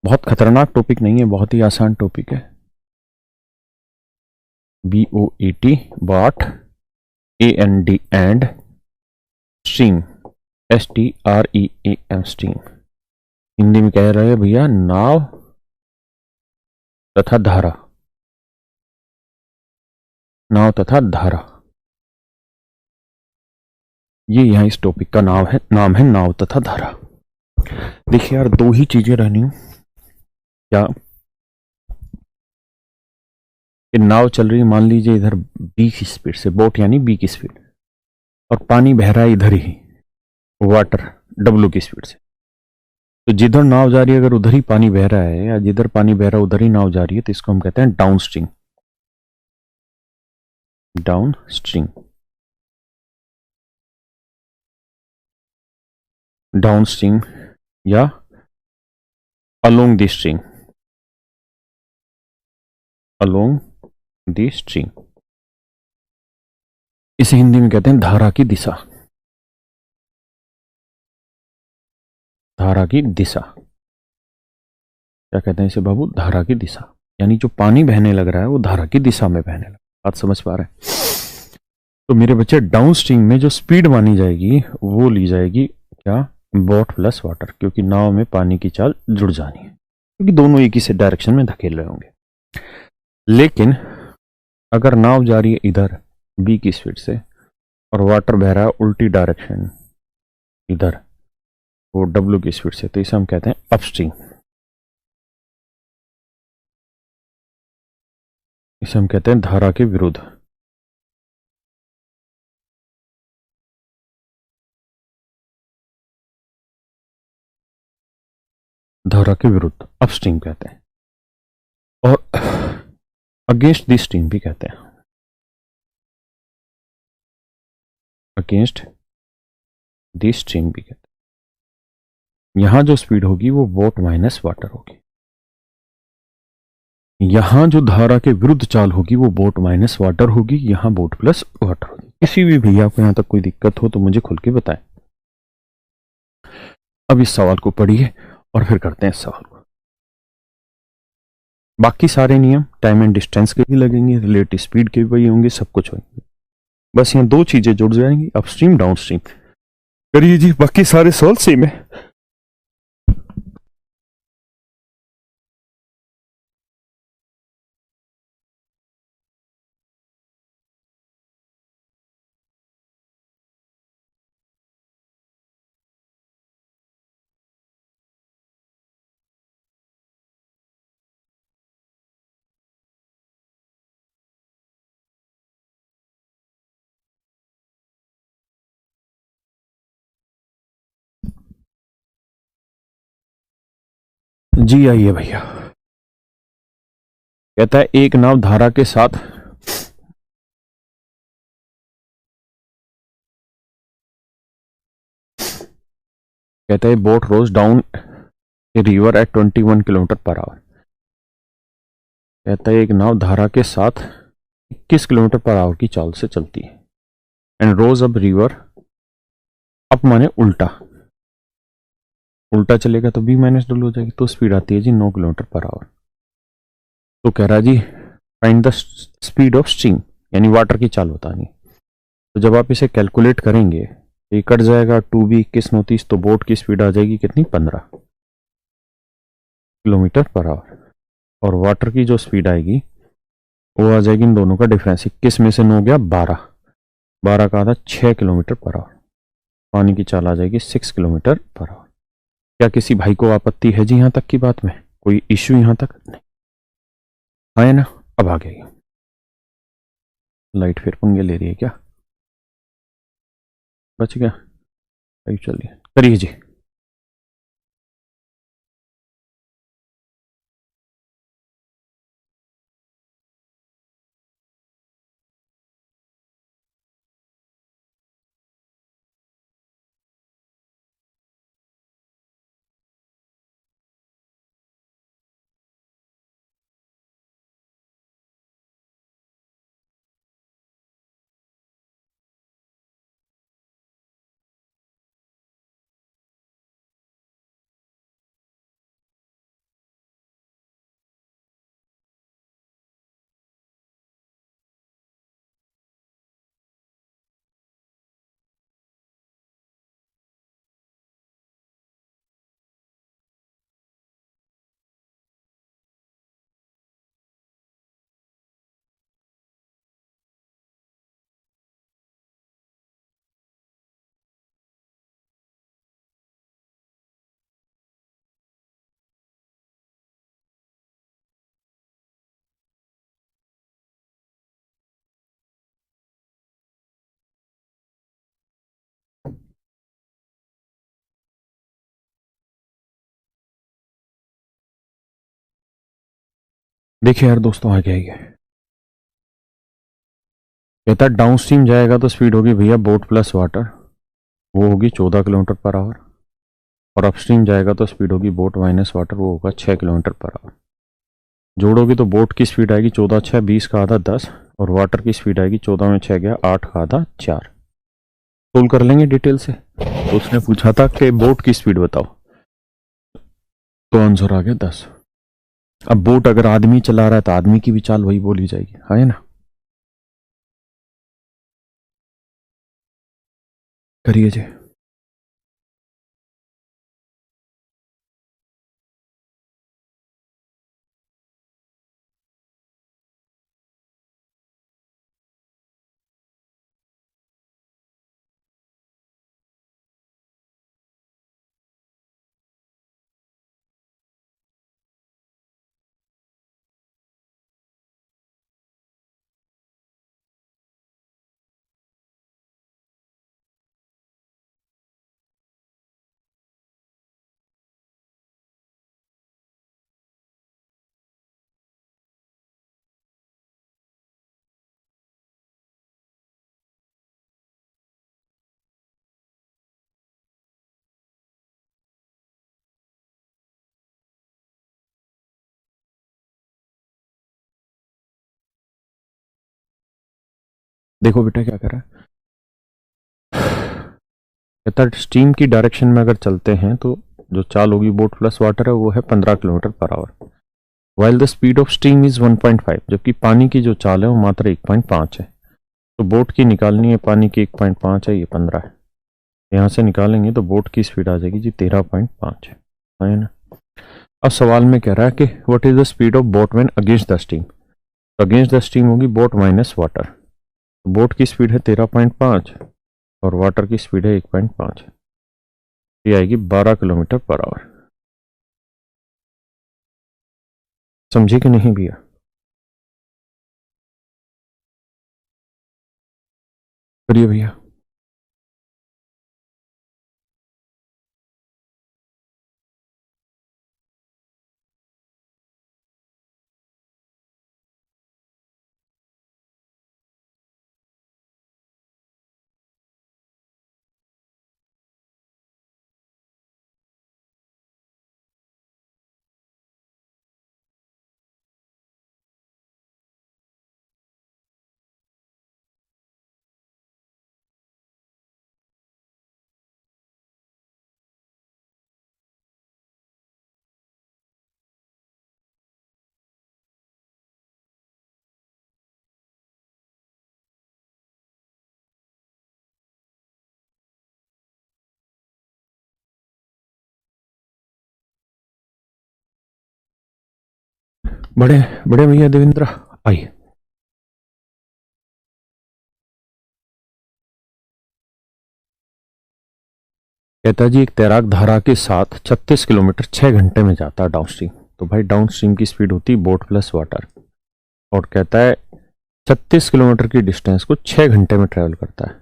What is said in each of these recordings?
बहुत खतरनाक टॉपिक नहीं है, बहुत ही आसान टॉपिक है। BOET, boat, AND and, stream, STREAM stream. Hindi में कह रहे हैं भैया नाव तथा धारा, नाव तथा धारा। ये यहाँ इस टॉपिक का नाम है नाव तथा धारा। देखिए यार, दो ही चीजें रहनी हो क्या, कि नाव चल रही है मान लीजिए इधर बी की स्पीड से, बोट यानी बी की स्पीड, और पानी बह रहा है इधर ही, वाटर W की स्पीड से। तो जिधर नाव जा रही है अगर उधर ही पानी बह रहा है, या जिधर पानी बह रहा है उधर ही नाव जा रही है, तो इसको हम कहते हैं downstream. Downstream, downstream या along the stream, along the stream. इसे हिंदी में कहते हैं धारा की दिशा, धारा की दिशा। क्या कहते हैं इसे बाबू, धारा की दिशा। यानी जो पानी बहने लग रहा है वो धारा की दिशा में बहने लगा। बात समझ पा रहे हैं? तो मेरे बच्चे डाउन स्ट्रीम में जो स्पीड मानी जाएगी वो ली जाएगी क्या, बोट प्लस वाटर, क्योंकि नाव में पानी की चाल जुड़ जानी है, क्योंकि दोनों एक ही से डायरेक्शन में धकेल रहे होंगे। लेकिन अगर नाव जा रही है इधर बी की स्पीड से और वाटर बह रहा है उल्टी डायरेक्शन इधर, वो W की स्पीड से, तो इसे हम कहते हैं अपस्ट्रीम। इसे हम कहते हैं धारा के विरुद्ध, धारा के विरुद्ध अपस्ट्रीम कहते हैं, और अगेंस्ट द स्ट्रीम भी कहते हैं, अगेंस्ट द स्ट्रीम भी कहते हैं। यहां जो स्पीड होगी वो बोट माइनस वाटर होगी, यहां जो धारा के विरुद्ध चाल होगी वो बोट माइनस वाटर होगी, यहां बोट प्लस वाटर होगी। किसी भी भैया को यहां तक कोई दिक्कत हो तो मुझे खुल के बताएं। अब इस सवाल को पढ़िए और फिर करते हैं इस सवाल को। बाकी सारे नियम टाइम एंड डिस्टेंस के भी लगेंगे, रिलेटिव स्पीड के भी वही होंगे, सब कुछ होंगे। बस यहाँ दो चीजें जुड़ जाएंगी, अपस्ट्रीम डाउन स्ट्रीम। करिए जी, बाकी सारे सवाल सेम है। जी आइए भैया। कहता है एक नाव धारा के साथ कहता है boat rows down a river at 21 kilometre per hour. कहता है एक नाव धारा के साथ 21 किलोमीटर पर आवर की चाल से चलती है, एंड रोज अब रिवर, अप माने उल्टा, उल्टा चलेगा तो बी माइनस डब्ल्यू हो जाएगी, तो स्पीड आती है जी 9 किलोमीटर पर आवर। तो कह रहा है जी find the speed of stream, यानी वाटर की चाल बतानी। तो जब आप इसे कैलकुलेट करेंगे तो ये कट जाएगा, 2b 21 तो बोट की स्पीड आ जाएगी कितनी, 15 किलोमीटर पर आवर, और वाटर की जो स्पीड आएगी वो आ जाएगी इन दोनों का डिफरेंस, 21 में से 9 गया 12, 12 का आधा 6 किलोमीटर पर आवर। पानी की चाल आ जाएगी 6 किलोमीटर पर आवर। क्या किसी भाई को आपत्ति है जी यहाँ तक की बात में, कोई इश्यू यहाँ तक नहीं? हाँ है ना? अब आ गई लाइट, फिर पंगे ले रही है क्या? बच गया? चलिए करिए जी। देखिए यार दोस्तों, आगे आइए। कहता है डाउन स्ट्रीम जाएगा तो स्पीड होगी भैया बोट प्लस वाटर, वो होगी 14 किलोमीटर पर आवर। और अपस्ट्रीम जाएगा तो स्पीड होगी बोट माइनस वाटर, वो होगा 6 किलोमीटर पर आवर। जोड़ोगे तो बोट की स्पीड आएगी 14×6 20 का आधा 10, और वाटर की स्पीड आएगी 14 में 6 गया 8 का आधा 4। सोल्व कर लेंगे डिटेल से। तो उसने पूछा था कि बोट की स्पीड बताओ, तो आंसर आ गया 10। अब बोट अगर आदमी चला रहा है तो आदमी की भी चाल वही बोली जाएगी, है ना। करिए जी। देखो बेटा क्या कर रहा है। कहता है स्टीम की डायरेक्शन में अगर चलते हैं तो जो चाल होगी बोट प्लस वाटर है वो है 15 kilometre per our, while the speed of steam is 1.5, जबकि पानी की जो चाल है वो मात्र 1.5 है। तो बोट की निकालनी है, पानी की 1.5 है, ये 15 है। यहाँ से निकालेंगे तो बोट की स्पीड आ जाएगी जी 13.5 है ना। अब सवाल में कह रहा है कि what is the speed of boat when against the steam. तो अगेंस्ट द स्टीम होगी बोट माइनस वाटर। तो बोट की स्पीड है 13.5 और वाटर की स्पीड है 1.5, ये आएगी 12 किलोमीटर पर आवर। समझे कि नहीं भैया। करिए भैया। बड़े बड़े भैया देवेंद्र, आइए। कहता है जी एक तैराक धारा के साथ 36 किलोमीटर 6 घंटे में जाता है डाउन स्ट्रीम। तो भाई डाउन स्ट्रीम की स्पीड होती है बोट प्लस वाटर, और कहता है 36 किलोमीटर की डिस्टेंस को 6 घंटे में ट्रेवल करता है।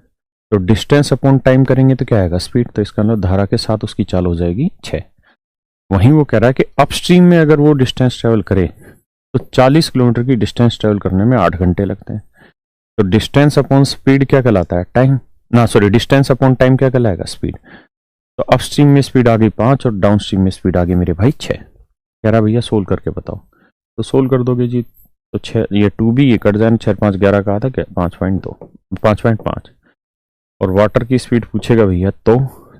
तो डिस्टेंस अपॉन टाइम करेंगे तो क्या आएगा स्पीड, तो इसका मतलब धारा के साथ उसकी चाल हो जाएगी 6। वहीं वो कह रहा है कि अपस्ट्रीम में अगर वो डिस्टेंस ट्रेवल करे तो 40 किलोमीटर की डिस्टेंस ट्रेवल करने में 8 घंटे लगते हैं। तो डिस्टेंस अपॉन स्पीड क्या कहलाता है, टाइम। ना सॉरी, डिस्टेंस अपॉन टाइम क्या कहलाएगा, स्पीड। तो अपस्ट्रीम में स्पीड आ गई 5 और डाउन स्ट्रीम में स्पीड आ गई मेरे भाई 6। कह रहा भैया सोल्व करके बताओ। तो सोल्व कर दोगे जी तो 6, ये 2 भी ये कट जाए, 6 5 11 का था क्या, 5.2 5.5। और वाटर की स्पीड पूछेगा भैया तो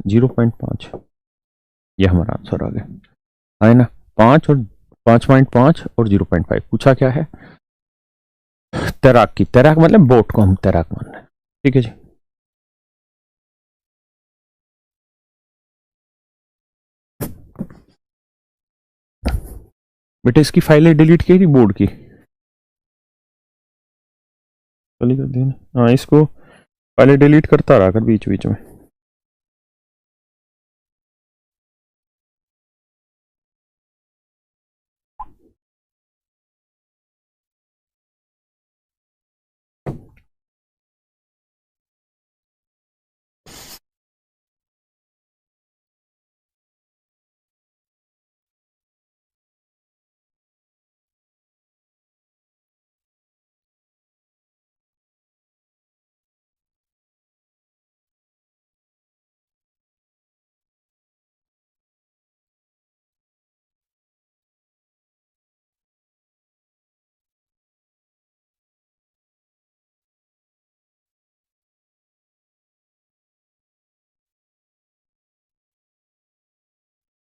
0.5। ये हमारा आंसर आ गया, है ना। 5 और 5.5 और 0.5 पूछा क्या है, तैराक की। तैराक मतलब बोट को हम तैराक मान रहे हैं। ठीक है जी। बेटे इसकी फाइलें डिलीट की थी बोर्ड की, चली कर दी ना। हाँ, इसको फाइलें डिलीट करता रहा कर बीच बीच में।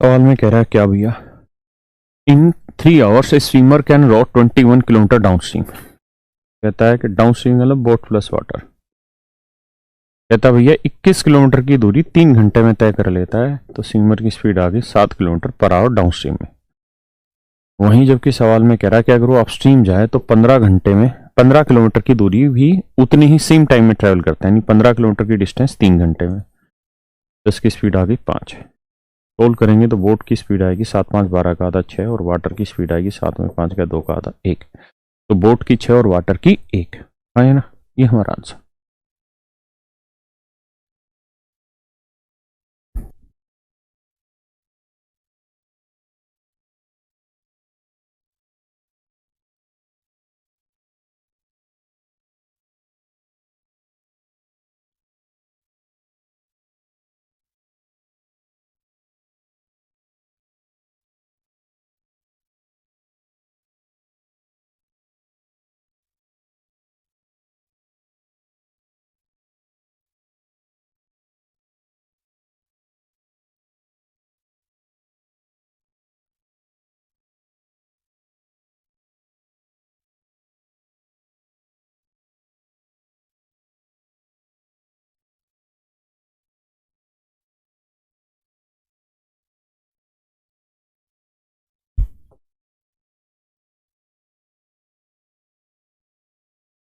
सवाल में कह रहा है क्या भैया, इन 3 hours a swimmer can raw 21 kilometre down stream. कहता है कि डाउन स्ट्रीम मतलब बोट प्लस वाटर। कहता है भैया 21 किलोमीटर की दूरी 3 घंटे में तय कर लेता है, तो स्विमर की स्पीड आ गई 7 kilometre per our down stream में। वहीं जबकि सवाल में कह रहा है कि अगर वो अपस्ट्रीम जाए तो 15 घंटे में 15 किलोमीटर की दूरी भी उतनी ही सेम टाइम में ट्रेवल करता है, यानी 15 किलोमीटर की डिस्टेंस 3 घंटे में। तो इसकी स्पीड आ गई 5। रोल करेंगे तो बोट की स्पीड आएगी 7 5 12 का आधा 6, और वाटर की स्पीड आएगी 7 में 5 का 2 का आधा 1। तो बोट की 6 और वाटर की 1 है ना, ये हमारा आंसर।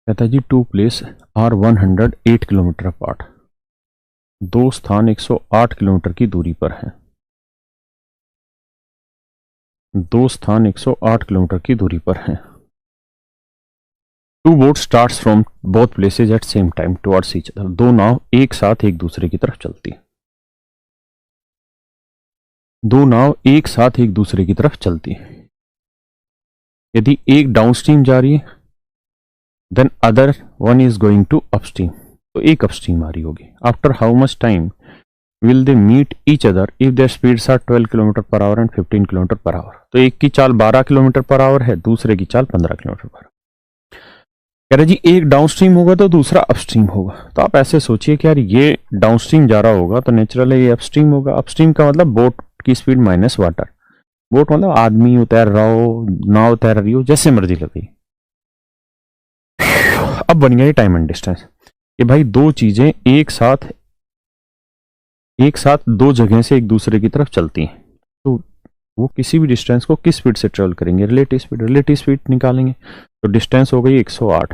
कहता है जी, two place are 108 kilometre apart. दो स्थान 108 किलोमीटर की दूरी पर हैं। दो स्थान 108 किलोमीटर की दूरी पर हैं। Two boats starts from both places at same time towards each other. दो नाव एक साथ एक दूसरे की तरफ चलती हैं। दो नाव एक साथ एक दूसरे की तरफ चलती हैं। यदि एक डाउनस्ट्रीम जा रही है, then other one is going to upstream, तो एक अपस्ट्रीम आ रही होगी। After how much time will they meet each other if their speeds are 12 kilometre per hour and 15 kilometre per hour. तो एक की चाल 12 किलोमीटर पर आवर है, दूसरे की चाल 15 किलोमीटर पर। कह रहे जी एक डाउनस्ट्रीम होगा तो दूसरा अपस्ट्रीम होगा। तो आप ऐसे सोचिए कि यार ये डाउनस्ट्रीम जा रहा होगा तो नेचुरल है ये अपस्ट्रीम होगा। अपस्ट्रीम का मतलब बोट की स्पीड माइनस वाटर। बोट मतलब आदमी उतैर रहा हो, नाव तैर रही हो, जैसे मर्जी लगे। अब बन गया ये टाइम एंड डिस्टेंस कि भाई दो चीजें एक साथ दो जगह से एक दूसरे की तरफ चलती हैं, तो वो किसी भी डिस्टेंस को किस स्पीड से ट्रेवल करेंगे, रिलेटिव स्पीड निकालेंगे। तो डिस्टेंस हो गई 108।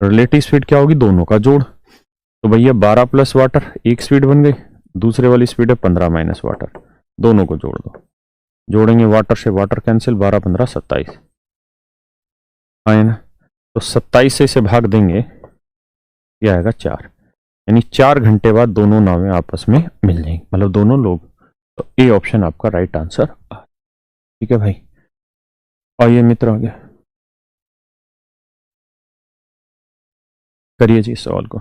रिलेटिव स्पीड क्या होगी, दोनों का जोड़। तो भैया 12 प्लस वाटर एक स्पीड बन गई, दूसरे वाली स्पीड है 15 माइनस वाटर, दोनों को जोड़ दो। जोड़ेंगे वाटर से वाटर कैंसिल, 12 15 27 है ना। तो 27 से इसे भाग देंगे, ये आएगा 4। यानी 4 घंटे बाद दोनों नावें आपस में मिल जाएंगी, मतलब दोनों लोग। तो ए ऑप्शन आपका राइट आंसर। ठीक है भाई, आइए मित्र आगे करिए जी इस सवाल को।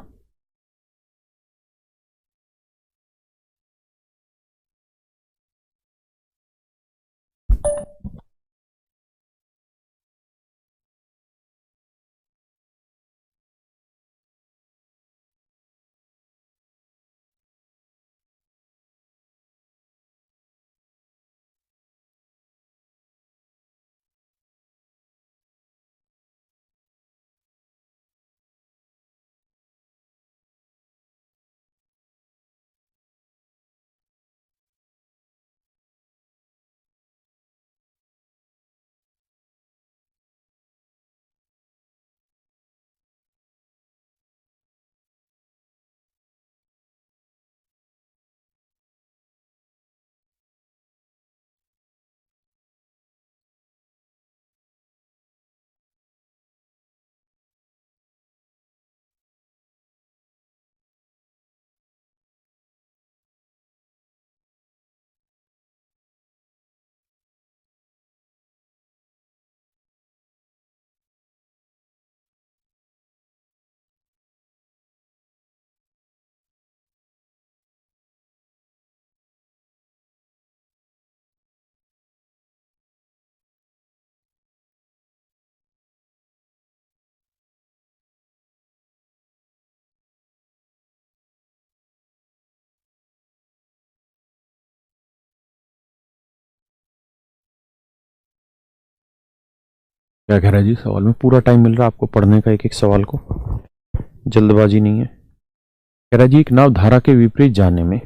क्या कह रहा है जी सवाल में? पूरा टाइम मिल रहा है आपको पढ़ने का एक एक सवाल को, जल्दबाजी नहीं है। कह रहा है जी एक नाव धारा के विपरीत जाने में,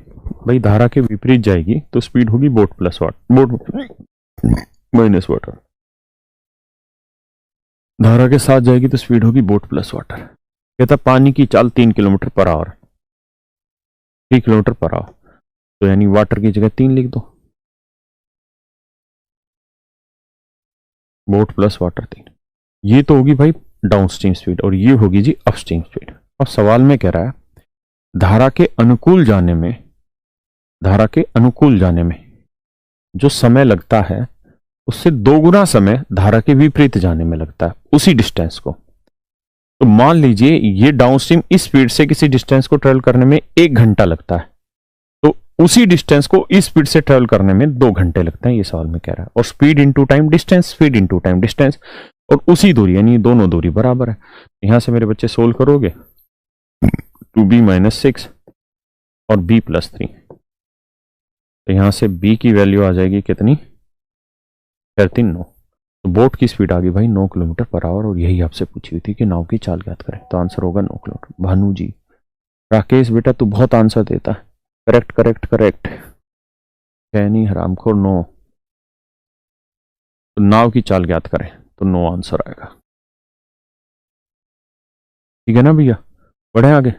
भाई धारा के विपरीत जाएगी तो स्पीड होगी boat plus water, boat minus water. धारा के साथ जाएगी तो स्पीड होगी बोट प्लस वाटर। कहता पानी की चाल 3 kilometre per our, 3 kilometre per hour, तो यानी वाटर की जगह 3 लिख दो, बोट प्लस वाटर 3। ये तो होगी भाई डाउन स्ट्रीम स्पीड और ये होगी जी अप स्ट्रीम स्पीड। अब सवाल में कह रहा है धारा के अनुकूल जाने में, धारा के अनुकूल जाने में जो समय लगता है उससे 2 गुना समय धारा के विपरीत जाने में लगता है उसी डिस्टेंस को। तो मान लीजिए ये डाउनस्ट्रीम इस स्पीड से किसी डिस्टेंस को ट्रेवल करने में 1 घंटा लगता है, तो उसी डिस्टेंस को इस स्पीड से ट्रेवल करने में 2 घंटे लगते हैं, ये सवाल में कह रहा है। और speed into time distance, speed into time distance, और उसी दूरी यानी दोनों दूरी बराबर है। यहां से मेरे बच्चे सोल्व करोगे 2b माइनस 6 और b प्लस 3, तो यहां से b की वैल्यू आ जाएगी कितनी, 3 9। तो बोट की स्पीड आ गई भाई 9 किलोमीटर पर आवर, और यही आपसे पूछी हुई थी कि नाव की चाल ज्ञात करें, तो आंसर होगा 9 किलोमीटर। भानु जी, राकेश बेटा तू बहुत आंसर देता है, करेक्ट करेक्ट करेक्ट। कैनी हरामखोर 9, तो नाव की चाल ज्ञात करें तो 9 आंसर आएगा। ठीक है ना भैया, बढ़े आगे।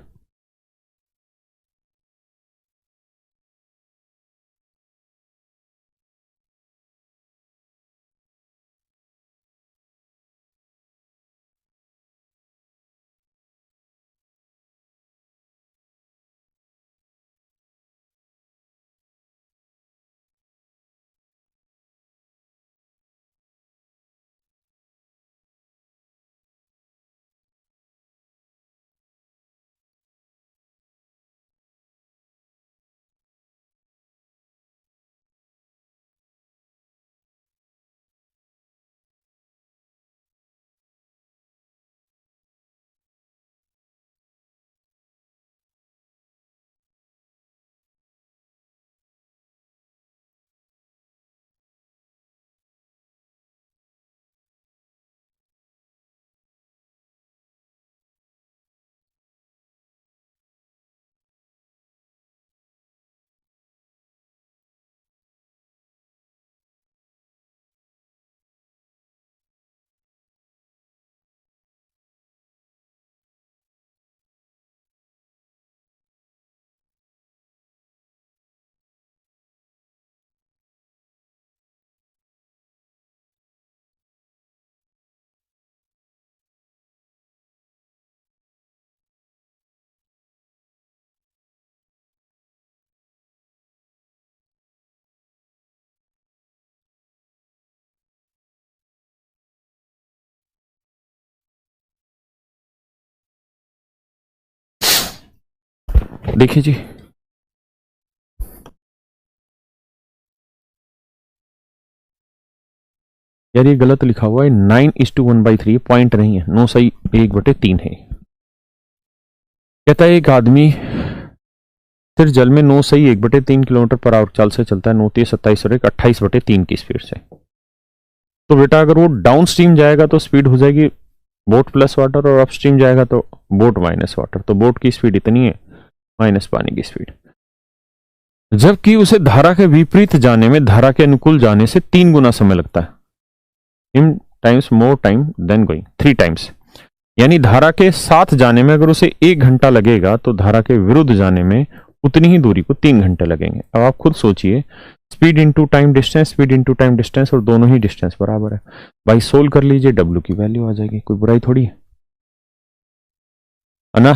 देखिए जी, यार ये गलत लिखा हुआ है, 9:1/3 पॉइंट नहीं है, 9 सही 1/3 है। कहता है एक आदमी सिर जल में 9 सही 1/3 किलोमीटर पर आवर चाल से चलता है, 9 3 27 और 1 28/3 की स्पीड से। तो बेटा अगर वो डाउन स्ट्रीम जाएगा तो स्पीड हो जाएगी बोट प्लस वाटर, और अप स्ट्रीम जाएगा तो बोट माइनस वाटर। तो बोट की स्पीड इतनी है माइनस पानी की स्पीड, जबकि उसे धारा के विपरीत जाने में धारा के अनुकूल जाने से 3 गुना समय लगता है, n times more time than going 3 times. यानी धारा के साथ जाने में अगर उसे 1 घंटा लगेगा तो धारा के विरुद्ध जाने में उतनी ही दूरी को 3 घंटे लगेंगे। अब आप खुद सोचिए, speed into time distance, speed into time distance, और दोनों ही डिस्टेंस बराबर है। भाई सोल्व कर लीजिए, W की वैल्यू आ जाएगी, कोई बुराई थोड़ी है ना।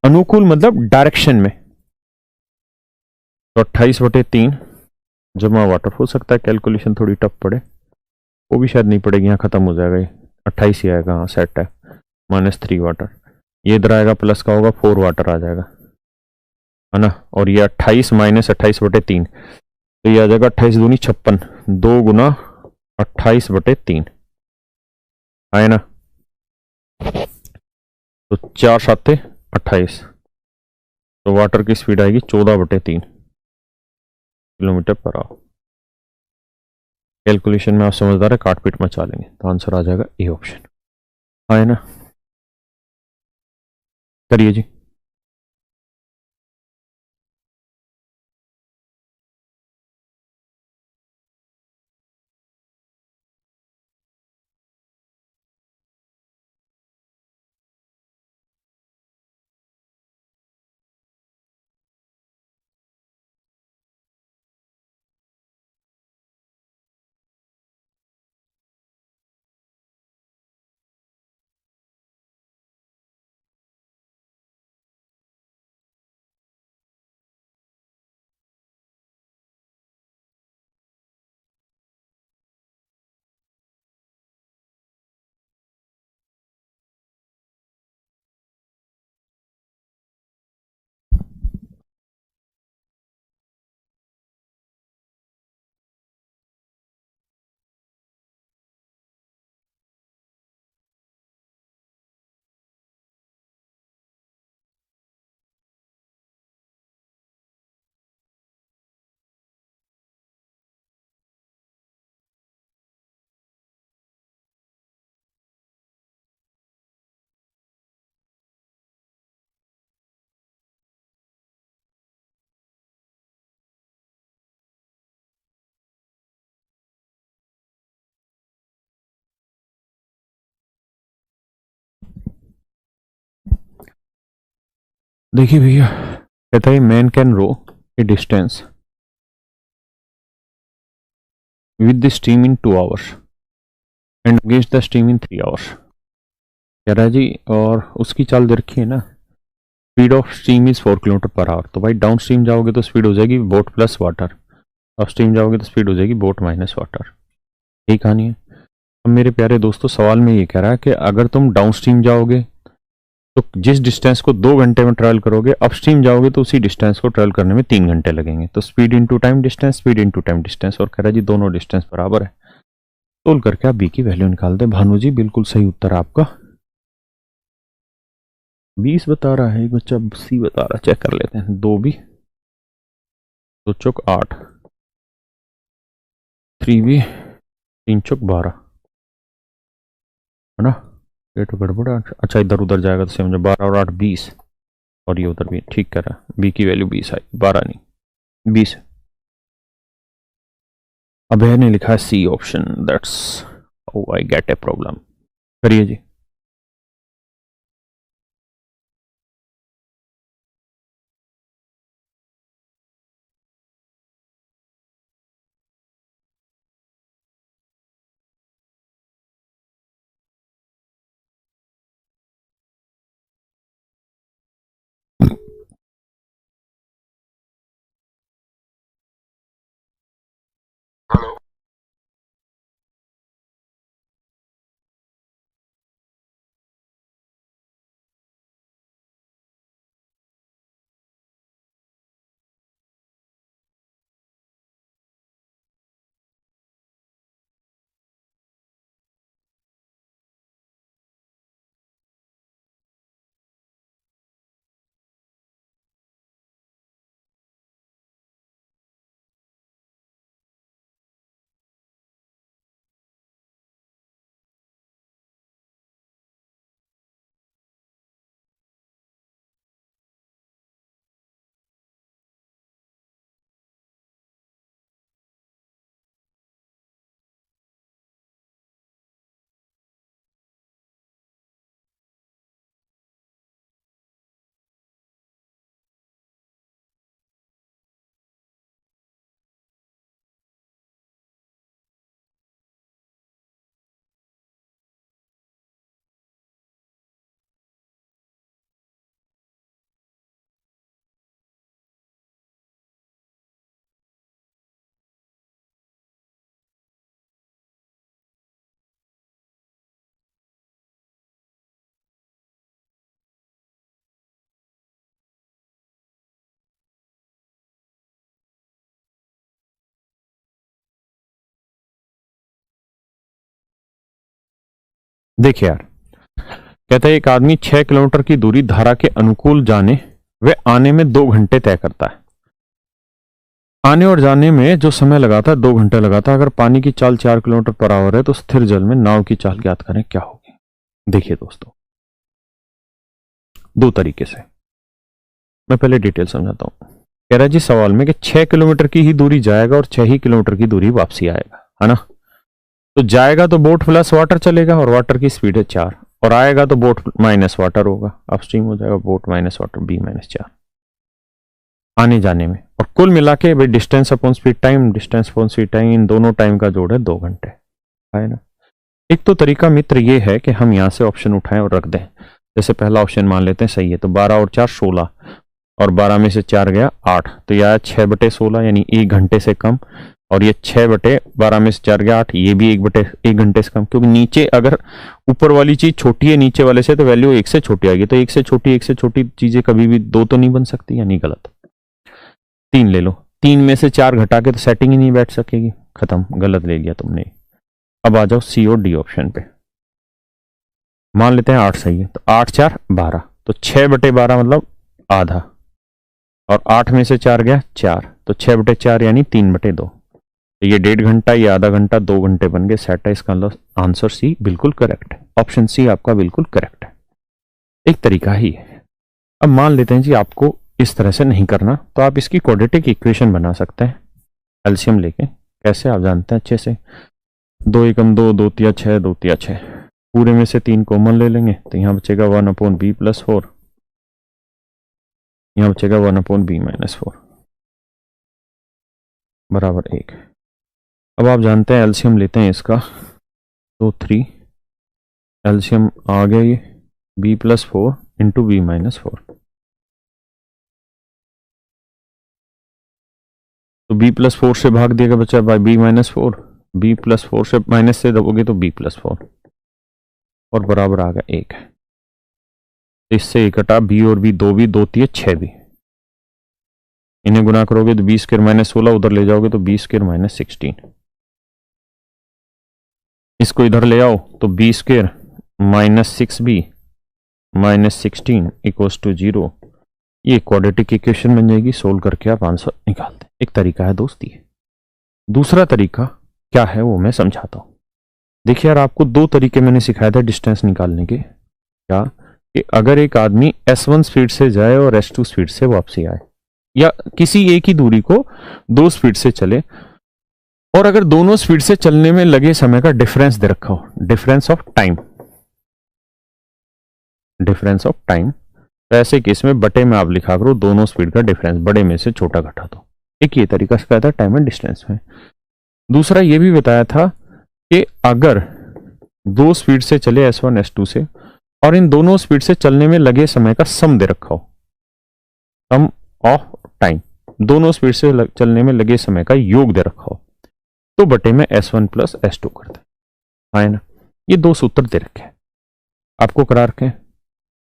अनुकूल मतलब डायरेक्शन में, तो 28/3 जमा वाटर। हो सकता है कैलकुलेशन थोड़ी टफ पड़े, वो भी शायद नहीं पड़ेगी, यहाँ खत्म हो जाएगा, ये 28 ही आएगा, हाँ सेट है, -3 वाटर। ये इधर आएगा प्लस का होगा 4 वाटर आ जाएगा, है ना। और ये 28 माइनस 28/3, तो ये आ जाएगा 28 दूनी 56, 2 गुना 28/3 आए ना। तो 4 7 28, तो वाटर की स्पीड आएगी 14/3 किलोमीटर पर आवर। कैलकुलेशन में आप समझदार है, काटपीट मचा लेंगे, तो आंसर आ जाएगा ए ऑप्शन। है ना, करिए जी। देखिए भैया, कहता है man can row a distance with the steam in 2 hours and against the steam in 3 hours। कह रहा है जी, और उसकी चाल दे रखी है ना, speed of steam is 4 km/h। तो भाई डाउन स्ट्रीम जाओगे तो स्पीड हो जाएगी boat plus water, up stream जाओगे तो स्पीड हो जाएगी बोट माइनस वाटर। यही कहानी है। अब मेरे प्यारे दोस्तों, सवाल में ये कह रहा है कि अगर तुम डाउन स्ट्रीम जाओगे तो जिस डिस्टेंस को 2 घंटे में ट्रैवल करोगे, अपस्ट्रीम जाओगे तो उसी डिस्टेंस को ट्रैवल करने में 3 घंटे लगेंगे। तो speed into time distance, speed into time distance, और कह रहा है जी दोनों डिस्टेंस बराबर है। तोल करके आप बी की वैल्यू निकाल दे। भानु जी बिल्कुल सही उत्तर आपका 20 बता रहा है, एक बच्चा सी बता रहा है, चेक कर लेते हैं। 2B, 2 चौक 8, 3B, 3 चौक 12, है ना। ये तो गड़बड़ है। अच्छा इधर उधर जाएगा तो समझो 12 और 8 20, और ये उधर भी ठीक कर रहा है। बी की वैल्यू 20 आई, 12 नहीं 20। अभय ने लिखा है C option, that's how I get a problem. करिए जी। देखिए यार, कहता है एक आदमी 6 किलोमीटर की दूरी धारा के अनुकूल जाने व आने में 2 घंटे तय करता है। आने और जाने में जो समय लगा था 2 घंटे लगा था। अगर पानी की चाल 4 किलोमीटर पर आवर है तो स्थिर जल में नाव की चाल ज्ञात करें, क्या होगी। देखिए दोस्तों, दो तरीके से मैं पहले डिटेल समझाता हूं। कह रहा है जी सवाल में कि 6 किलोमीटर की ही दूरी जाएगा और 6 ही किलोमीटर की दूरी वापसी आएगा, है ना। तो जाएगा तो बोट प्लस वाटर चलेगा और वाटर की स्पीड है 4, और आएगा तो बोट माइनस वाटर होगा, अपस्ट्रीम हो जाएगा बोट माइनस वाटर B-4 आने जाने में। और कुल मिला के भाई distance upon speed time, distance upon speed time, इन दोनों टाइम का जोड़ है 2 घंटे, है ना। एक तो तरीका मित्र ये है कि हम यहां से ऑप्शन उठाएं और रख दें। जैसे पहला ऑप्शन मान लेते हैं सही है, तो 12 और 4 16, और 12 में से 4 गया 8, तो यह 6/16 यानी 1 घंटे से कम। और ये 6/12 में से 4 गया 8, ये भी 1 घंटे से कम, क्योंकि नीचे अगर ऊपर वाली चीज छोटी है नीचे वाले से तो वैल्यू 1 से छोटी आएगी। तो 1 से छोटी चीजें कभी भी 2 तो नहीं बन सकती, यानी गलत। 3 ले लो, 3 में से 4 घटा के तो सेटिंग ही नहीं बैठ सकेगी, खत्म, गलत ले लिया तुमने। अब आ जाओ C और D ऑप्शन पे। मान लेते हैं 8 सही है, तो 8 4 12, तो 6/12 मतलब आधा, और 8 में से 4 गया 4, तो 6/4 यानी 3/2। तो ये 1.5 घंटा, ये आधा घंटा, 2 घंटे बन गए, सेट है। इसका आंसर C बिल्कुल करेक्ट है, ऑप्शन C आपका बिल्कुल करेक्ट है। एक तरीका ही है। अब मान लेते हैं जी आपको इस तरह से नहीं करना, तो आप इसकी क्वाड्रेटिक इक्वेशन बना सकते हैं एलसीएम लेके। कैसे आप जानते हैं अच्छे से, 2 एकम 2, 2 तिया 6, 2 तिया 6, पूरे में से 3 कॉमन ले लेंगे, तो यहाँ बचेगा 1/B+4, यहाँ बचेगा 1/B-4 बराबर 1। अब आप जानते हैं एलसीएम लेते हैं इसका, तो 3 एलसीएम आ गया ये B+4 इंटू B-4, तो B+4 से भाग दिएगा बच्चा बाय B-4, B+4 से माइनस से दबोगे तो B+4, और बराबर आ गया 1। इससे इकट्ठा B और B, 2 भी 2 तिये 6 भी, इन्हें गुना करोगे तो B² - 16, उधर ले जाओगे तो B² - 16। इसको इधर ले आओ तो B² - 6B - 16 इक्वल्स टू 0। ये क्वाड्रेटिक इक्वेशन बन जाएगी। सोल्व करके आप आंसर निकाल दें। एक तरीका है दोस्ती। दूसरा तरीका क्या है वो मैं समझाता हूं। देखिए यार, आपको 2 तरीके मैंने सिखाए थे डिस्टेंस निकालने के। क्या कि अगर एक आदमी S1 स्पीड से जाए और S2 स्पीड से वापसी आए, या किसी एक ही दूरी को 2 स्पीड से चले, और अगर दोनों स्पीड से चलने में लगे समय का डिफरेंस दे रखा हो, difference of time, difference of time, तो ऐसे केस में बटे में आप लिखा करो दोनों स्पीड का डिफरेंस, बड़े में से छोटा घटा दो। एक ये तरीका सिखाया था टाइम एंड डिस्टेंस में। दूसरा ये भी बताया था कि अगर 2 स्पीड से चले S1 S2 से, और इन दोनों स्पीड से चलने में लगे समय का सम दे रखा हो, सम ऑफ टाइम, दोनों स्पीड से चलने में लगे समय का योग दे रखा हो, तो बटे में S1 + S2 करते हैं, ना। ये 2 सूत्र दे रखे हैं आपको, करा रखे हैं।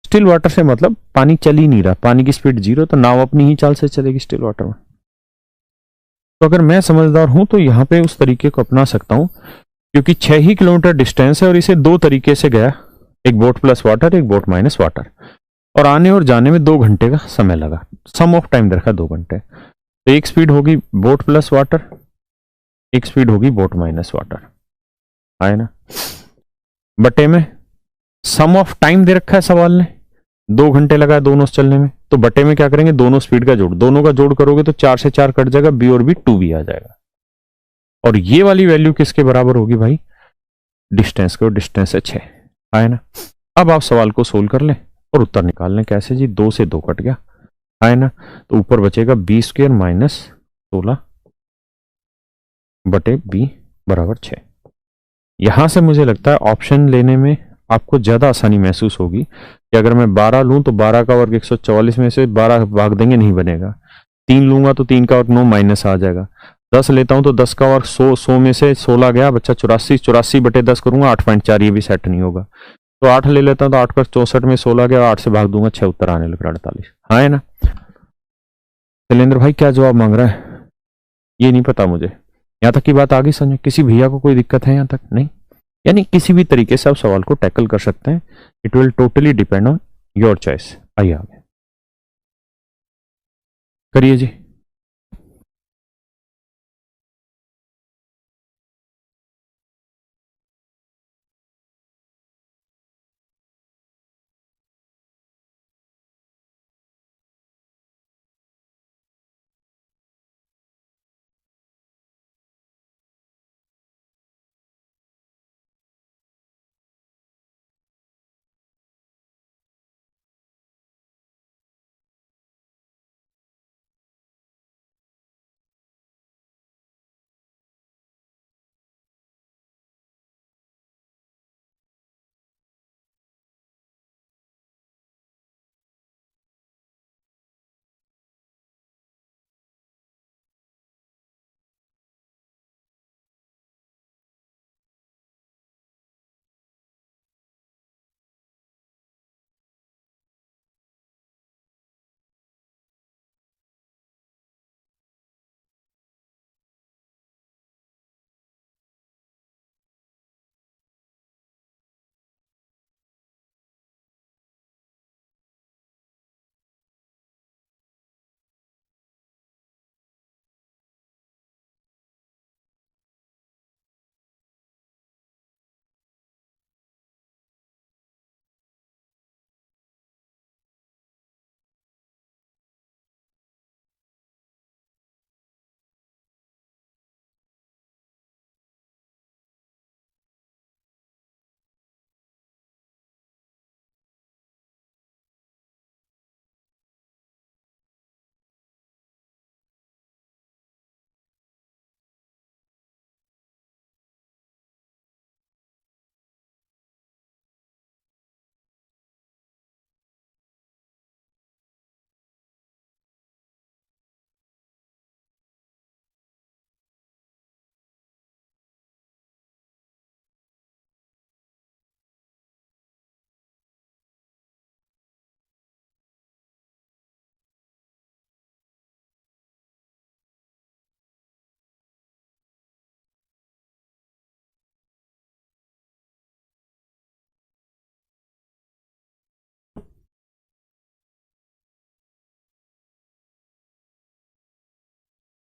स्टिल वाटर से मतलब पानी चल ही नहीं रहा, पानी की स्पीड 0, तो नाव अपनी ही चाल से चलेगी स्टिल वाटर में। तो अगर मैं समझदार हूं तो यहां पे उस तरीके को अपना सकता हूं, क्योंकि 6 ही किलोमीटर डिस्टेंस है और इसे 2 तरीके से गया, एक बोट प्लस वाटर, एक बोट माइनस वाटर, और आने और जाने में 2 घंटे का समय लगा। सम ऑफ टाइम रखा 2 घंटे। तो एक स्पीड होगी बोट प्लस वाटर, एक स्पीड होगी बोट माइनस वाटर, है ना। बटे में सम ऑफ टाइम दे रखा है सवाल ने, 2 घंटे लगा है दोनों चलने में, तो बटे में क्या करेंगे, दोनों स्पीड का जोड़, दोनों का जोड़ करोगे तो 4 से 4 कट जाएगा, B और B 2B आ जाएगा। और ये वाली वैल्यू किसके बराबर होगी भाई, डिस्टेंस के, और डिस्टेंस है 6, है ना। अब आप सवाल को सोल्व कर लें और उत्तर निकाल लें। कैसे जी, 2 से 2 कट गया, है ना। तो ऊपर बचेगा B² - 16 बटे B बराबर 6। यहां से मुझे लगता है ऑप्शन लेने में आपको ज्यादा आसानी महसूस होगी कि अगर मैं 12 लूं तो 12 का वर्ग 144 में से 12 भाग देंगे, नहीं बनेगा। 3 लूंगा तो 3 का वर्ग 9 माइनस आ जाएगा। 10 लेता हूं तो 10 का वर्ग 100 में से 16 गया, बच्चा 84 बटे 10 करूंगा 8.4, ये भी सेट नहीं होगा। तो 8 ले लेता हूं तो 8 का 64 में 16 गया, 8 से भाग दूंगा 6, उत्तर आने लगा 48, हाँ है ना। शैलेंद्र भाई क्या जवाब मांग रहा है ये नहीं पता मुझे, यहां तक की बात आगे समझे। किसी भैया को कोई दिक्कत है यहां तक? नहीं, यानी किसी भी तरीके से आप सवाल को टैकल कर सकते हैं। It will totally depend on your choice. आइए आगे करिए जी।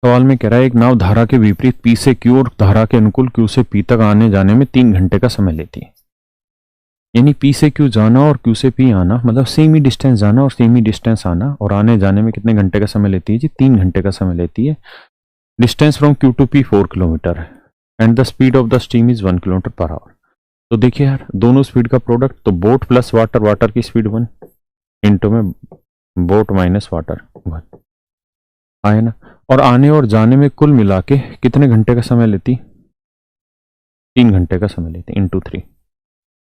सवाल में कह रहा है एक नाव धारा के विपरीत P से Q और धारा के अनुकूल Q से P तक आने जाने में 3 घंटे का समय लेती है। यानी P से Q जाना और Q से P आना, मतलब सेम ही डिस्टेंस जाना और सेम ही डिस्टेंस आना, और आने जाने में कितने घंटे का समय लेती है जी? 3 घंटे का समय लेती है। Distance from Q to P 4 kilometre है and the speed of the stream is 1 kilometre per hour. तो देखिए यार, दोनों स्पीड का प्रोडक्ट, तो बोट प्लस वाटर, वाटर की स्पीड 1 इंटू में बोट माइनस वाटर 1 आए ना। और आने और जाने में कुल मिला के कितने घंटे का समय लेती? 3 घंटे का समय लेती, इंटू 3।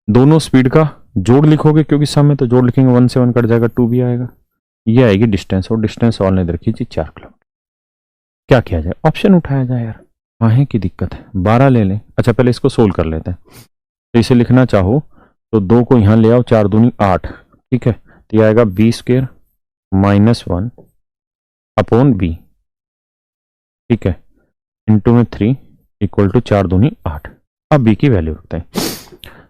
दोनों स्पीड का जोड़ लिखोगे, क्योंकि सम में तो जोड़ लिखेंगे, 1 से 1 कट जाएगा, 2 भी आएगा। ये आएगी डिस्टेंस, और डिस्टेंस सवाल ने रखी थी 4 किलोमीटर। क्या किया जाए? ऑप्शन उठाया जाए यार, काहे की दिक्कत है? 12 ले लें। अच्छा पहले इसको सोल्व कर लेते हैं। तो इसे लिखना चाहो तो 2 को यहां ले आओ, 4 दूनी 8, ठीक है। तो यह आएगा B square minus 1 upon B, ठीक है, इंटू में 3 इक्वल टू 4 दूनी 8। अब बी की वैल्यू रखते हैं।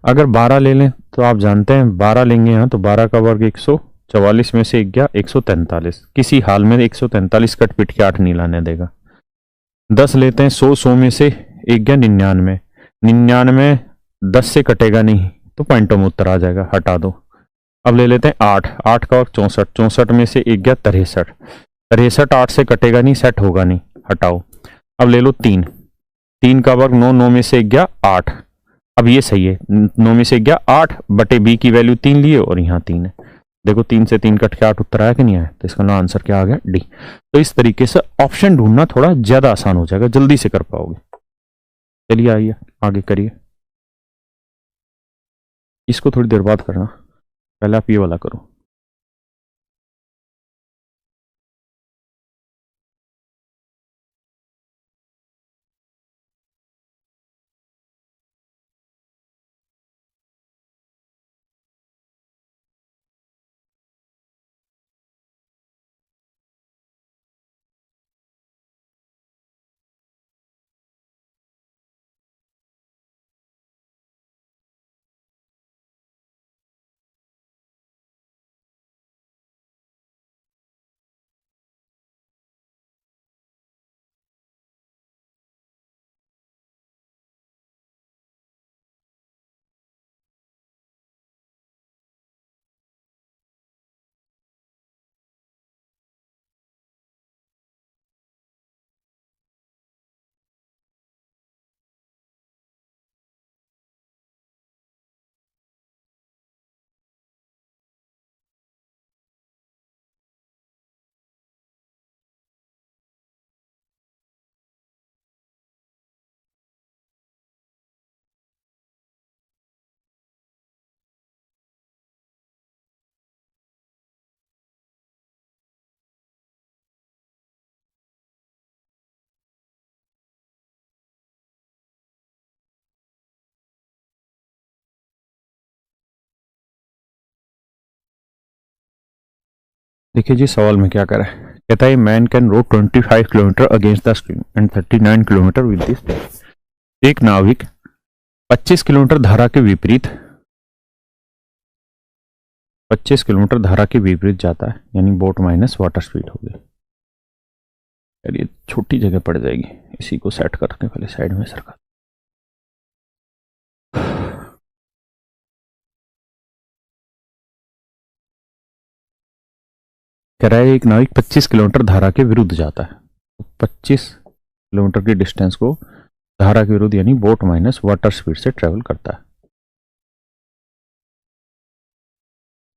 अगर 12 ले लें तो आप जानते हैं 12 लेंगे यहाँ तो 12 का वर्ग 144 में से 1 गया 143। किसी हाल में 143 कट पिट के 8 नहीं लाने देगा। 10 लेते हैं, 100 में से 1 गया 99, 99 10 से कटेगा नहीं तो पॉइंटों में उत्तर आ जाएगा, हटा दो। अब ले लेते हैं 8, 8 का वर्ग 64, 64 में से 1 गया 63, 63 8 से कटेगा नहीं, सेट होगा नहीं, हटाओ। अब ले लो 3, 3 का वर्ग 9, 9 में से 1 गया 8। अब ये सही है, 9 में से 1 गया 8 बटे बी की वैल्यू 3 लिए और यहाँ 3 है। देखो 3 से 3 कट के 8 उत्तर आया कि नहीं आया? तो इसका ना आंसर क्या आ गया? डी। तो इस तरीके से ऑप्शन ढूंढना थोड़ा ज्यादा आसान हो जाएगा, जल्दी से कर पाओगे। चलिए आइए आगे करिए। इसको थोड़ी देर बाद करना, पहले आप ये वाला करो। देखिए जी सवाल में क्या करा है, कहता है man can row 25 kilometre against the stream and 39 kilometre with this. एक नाविक 25 किलोमीटर धारा के विपरीत 25 किलोमीटर धारा के विपरीत जाता है, यानी बोट माइनस वाटर स्पीड हो गई। चलिए छोटी जगह पड़ जाएगी, इसी को सेट करके पहले साइड में सरका। कह रहा है एक नाविक 25 किलोमीटर धारा के विरुद्ध जाता है, 25 किलोमीटर की डिस्टेंस को धारा के विरुद्ध यानी बोट माइनस वाटर स्पीड से ट्रेवल करता है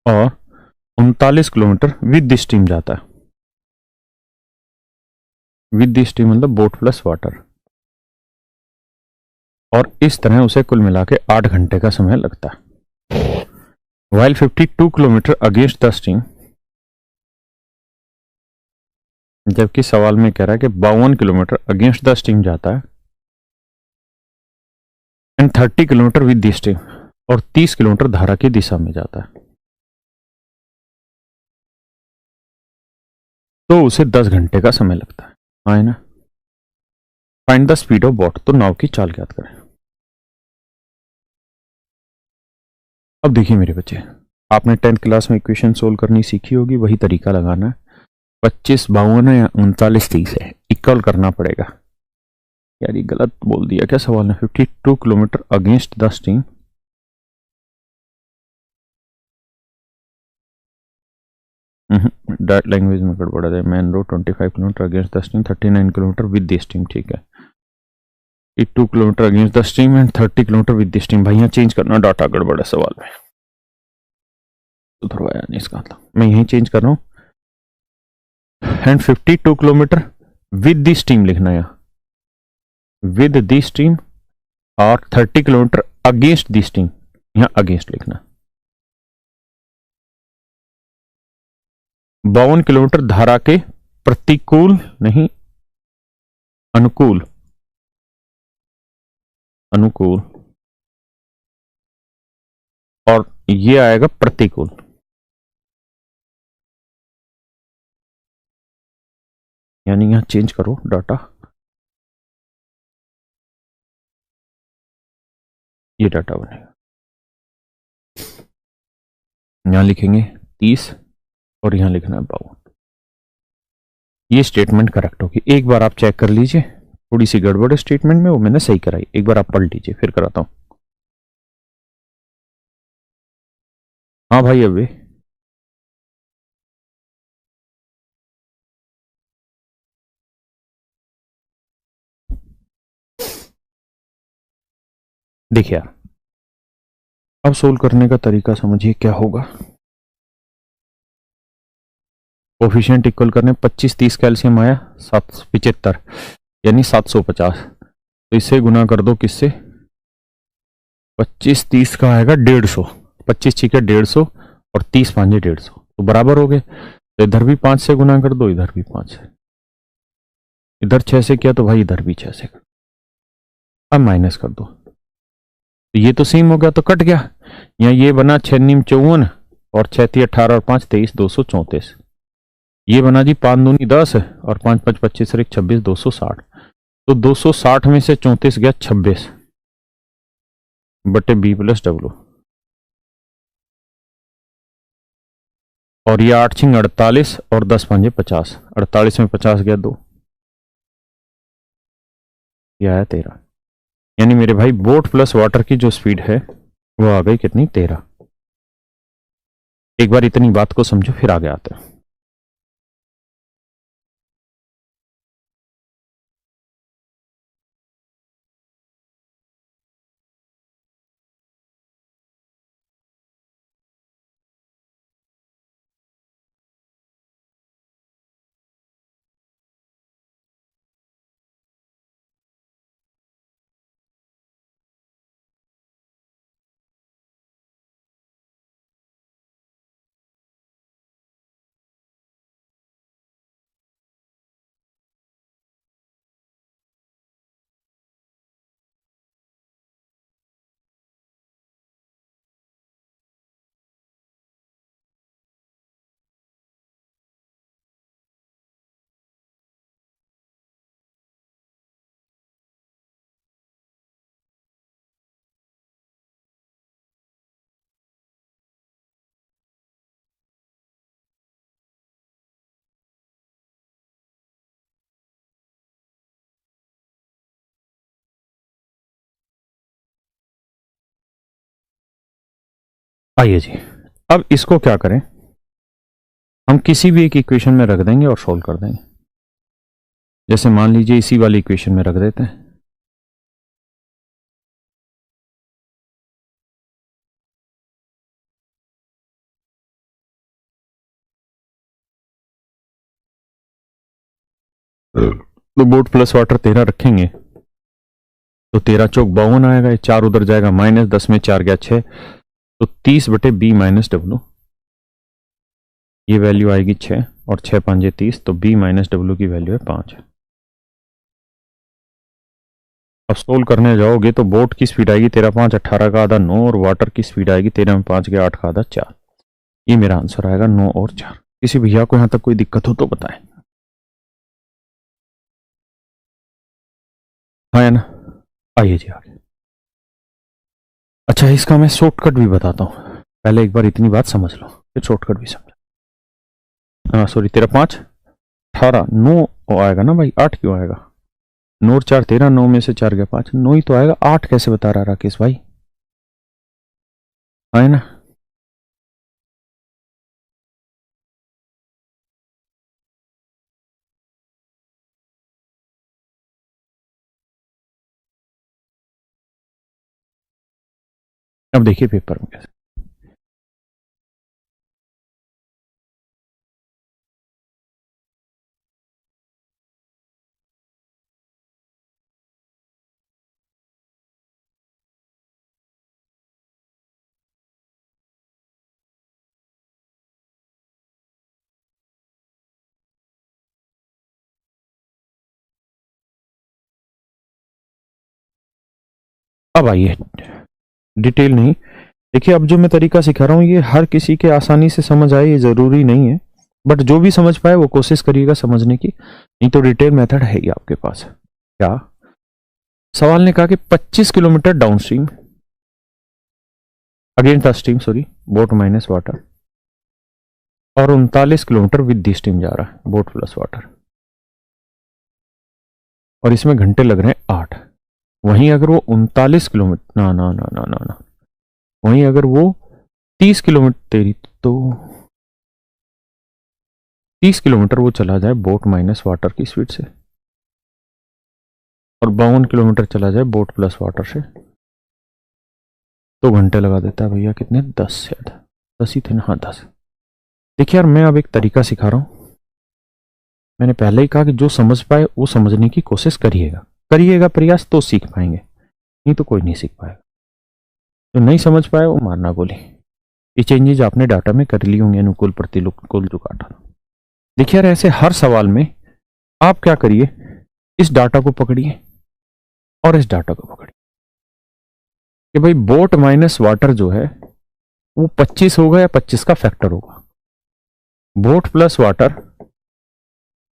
और 39 किलोमीटर विद द स्टीम जाता है। विद द स्टीम मतलब बोट प्लस वाटर, और इस तरह उसे कुल मिला के 8 घंटे का समय लगता है। While 52 kilometre against the steam, जबकि सवाल में कह रहा है कि 52 किलोमीटर अगेंस्ट द स्टीम जाता है and 30 kilometre with the steam, और 30 किलोमीटर धारा की दिशा में जाता है, तो उसे 10 घंटे का समय लगता है। हाँ ना। Find the speed of boat, तो नाव की चाल ज्ञात करें। अब देखिए मेरे बच्चे, आपने 10th क्लास में इक्वेशन सोल्व करनी सीखी होगी, वही तरीका लगाना है। 2552 या 3930 है, इक्वल करना पड़ेगा। यार ये गलत बोल दिया क्या सवाल ने? 52 kilometre against the stream, direct language में गड़बड़ है। Main road 25 kilometre against the stream, 39 kilometre with the stream, ठीक है। 82 kilometre against the stream and 30 kilometre with the stream. भाई यहाँ चेंज करना, डाटा गड़बड़ है सवाल में, सुधरवाया नहीं इसका मतलब, मैं यहीं चेंज कर रहा हूँ। And 52 kilometre with the stream लिखना है, विद द स्ट्रीम, और 30 किलोमीटर अगेंस्ट द स्ट्रीम, यहाँ अगेंस्ट लिखना। 52 किलोमीटर धारा के प्रतिकूल नहीं, अनुकूल, अनुकूल, और ये आएगा प्रतिकूल। यानी यहां चेंज करो डाटा, ये डाटा बनेगा। यहां लिखेंगे 30 और यहां लिखना है 52। ये स्टेटमेंट करेक्ट होगी। एक बार आप चेक कर लीजिए, थोड़ी सी गड़बड़ है स्टेटमेंट में, वो मैंने सही कराई। एक बार आप पढ़ लीजिए, फिर कराता हूं। हाँ भाई अभी देखिए यार, अब सोल्व करने का तरीका समझिए क्या होगा। कोफिशिएंट इक्वल करने, 25 30 कैल्शियम आया 775 यानी 750, तो इसे गुना कर दो किससे? 25 30 का आएगा 150, 25 ठीक है 150 और 30 5 150, तो बराबर हो गए। तो इधर भी 5 से गुना कर दो, इधर भी 5 से, इधर 6 से किया तो भाई इधर भी 6 से कर, अब माइनस कर दो, तो ये तो सेम हो गया, तो कट गया। यहाँ ये बना 6 नीम 54 और 6 थी 18 और 5 23 234। ये बना जी 5 दूनी 10 और 5 5 25 और 1 26 260। तो 260 में से 34 गया 26 बटे बी प्लस डब्लू, और ये 8 छिंग 48 और 10 5 50, 48 में 50 गया 2, ये आया 13। यानी मेरे भाई बोट प्लस वाटर की जो स्पीड है वो आ गई कितनी? 13। एक बार इतनी बात को समझो, फिर आगे आते हैं। आइए जी, अब इसको क्या करें, हम किसी भी एक इक्वेशन में रख देंगे और सोल्व कर देंगे। जैसे मान लीजिए इसी वाली इक्वेशन में रख देते हैं। तो बोट प्लस वाटर 13 रखेंगे, तो 13 चौक 52 आएगा, 4 उधर जाएगा माइनस, 10 में 4 गया 6, तो 30 बटे बी माइनस डब्लू, ये वैल्यू आएगी 6 और 6 5 30, तो बी माइनस डब्लू की वैल्यू है 5। अब सोल्व करने जाओगे तो बोट की स्पीड आएगी 13 5 18 का आधा 9, और वाटर की स्पीड आएगी 13 में 5 गया 8 का आधा 4। ये मेरा आंसर आएगा 9 और 4। किसी भैया को यहां तक कोई दिक्कत हो तो बताएं। हाँ या ना? आइए जी आगे। अच्छा, इसका मैं शॉर्टकट भी बताता हूं, पहले एक बार इतनी बात समझ लो फिर शॉर्टकट भी समझो। हाँ सॉरी, 13 5 18 9 आएगा ना भाई, 8 क्यों आएगा? 9 और 4 13, 9 में से 4 गया 5, 9 ही तो आएगा, 8 कैसे बता रहा राकेश भाई? है ना? अब देखिए पेपर में कैसे। अब आइए, डिटेल नहीं। देखिए अब जो मैं तरीका सिखा रहा हूँ ये हर किसी के आसानी से समझ आए ये जरूरी नहीं है, बट जो भी समझ पाए वो कोशिश करिएगा समझने की, नहीं तो डिटेल मेथड है ही आपके पास। क्या सवाल ने कहा कि 25 kilometre down stream, against the stream sorry, boat minus water, और 39 किलोमीटर विद दी स्ट्रीम जा रहा है, बोट प्लस वाटर, और इसमें घंटे लग रहे हैं 8। वहीं अगर वो 39 किलोमीटर, ना ना ना ना ना ना, वहीं अगर वो 30 किलोमीटर, तेरी तो 30 किलोमीटर वो चला जाए बोट माइनस वाटर की स्पीड से, और 52 किलोमीटर चला जाए बोट प्लस वाटर से, तो घंटे लगा देता है भैया कितने, 10 शायद, 10 ही थे ना, हाँ 10। देखिए यार मैं अब एक तरीका सिखा रहा हूँ, मैंने पहले ही कहा कि जो समझ पाए वो समझने की कोशिश करिएगा, करिएगा प्रयास तो सीख पाएंगे, नहीं तो कोई नहीं सीख पाएगा। जो नहीं समझ पाए वो मारना बोले। ये चेंजेस आपने डाटा में कर ली होंगे, अनुकूल प्रतिकूल जो काटा। देखिए यार ऐसे हर सवाल में आप क्या करिए, इस डाटा को पकड़िए और इस डाटा को पकड़िए कि भाई बोट माइनस वाटर जो है वो 25 होगा या 25 का फैक्टर होगा, बोट प्लस वाटर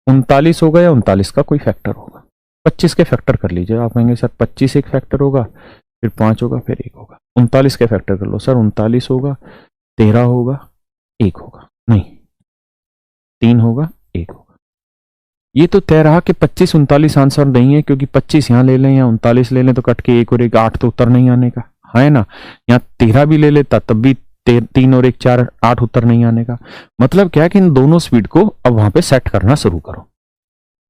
39 होगा या 39 का कोई फैक्टर होगा। 25 के फैक्टर कर लीजिए, आप कहेंगे सर 25 एक फैक्टर होगा, फिर 5 होगा, फिर 1 होगा। 39 के फैक्टर कर लो सर, 39 होगा, 13 होगा, 1 होगा, नहीं 3 होगा, 1 होगा। ये तो तय रहा कि 25 39 आंसर नहीं है, क्योंकि 25 यहां ले लें या 39 ले लें तो कट के 1 और 1 8 तो उत्तर नहीं आने का है ना। यहाँ 13 भी ले लेता तब भी 3 और 1 4 8 उत्तर नहीं आने का। मतलब क्या है कि इन दोनों स्पीड को अब वहां पे सेट करना शुरू करो।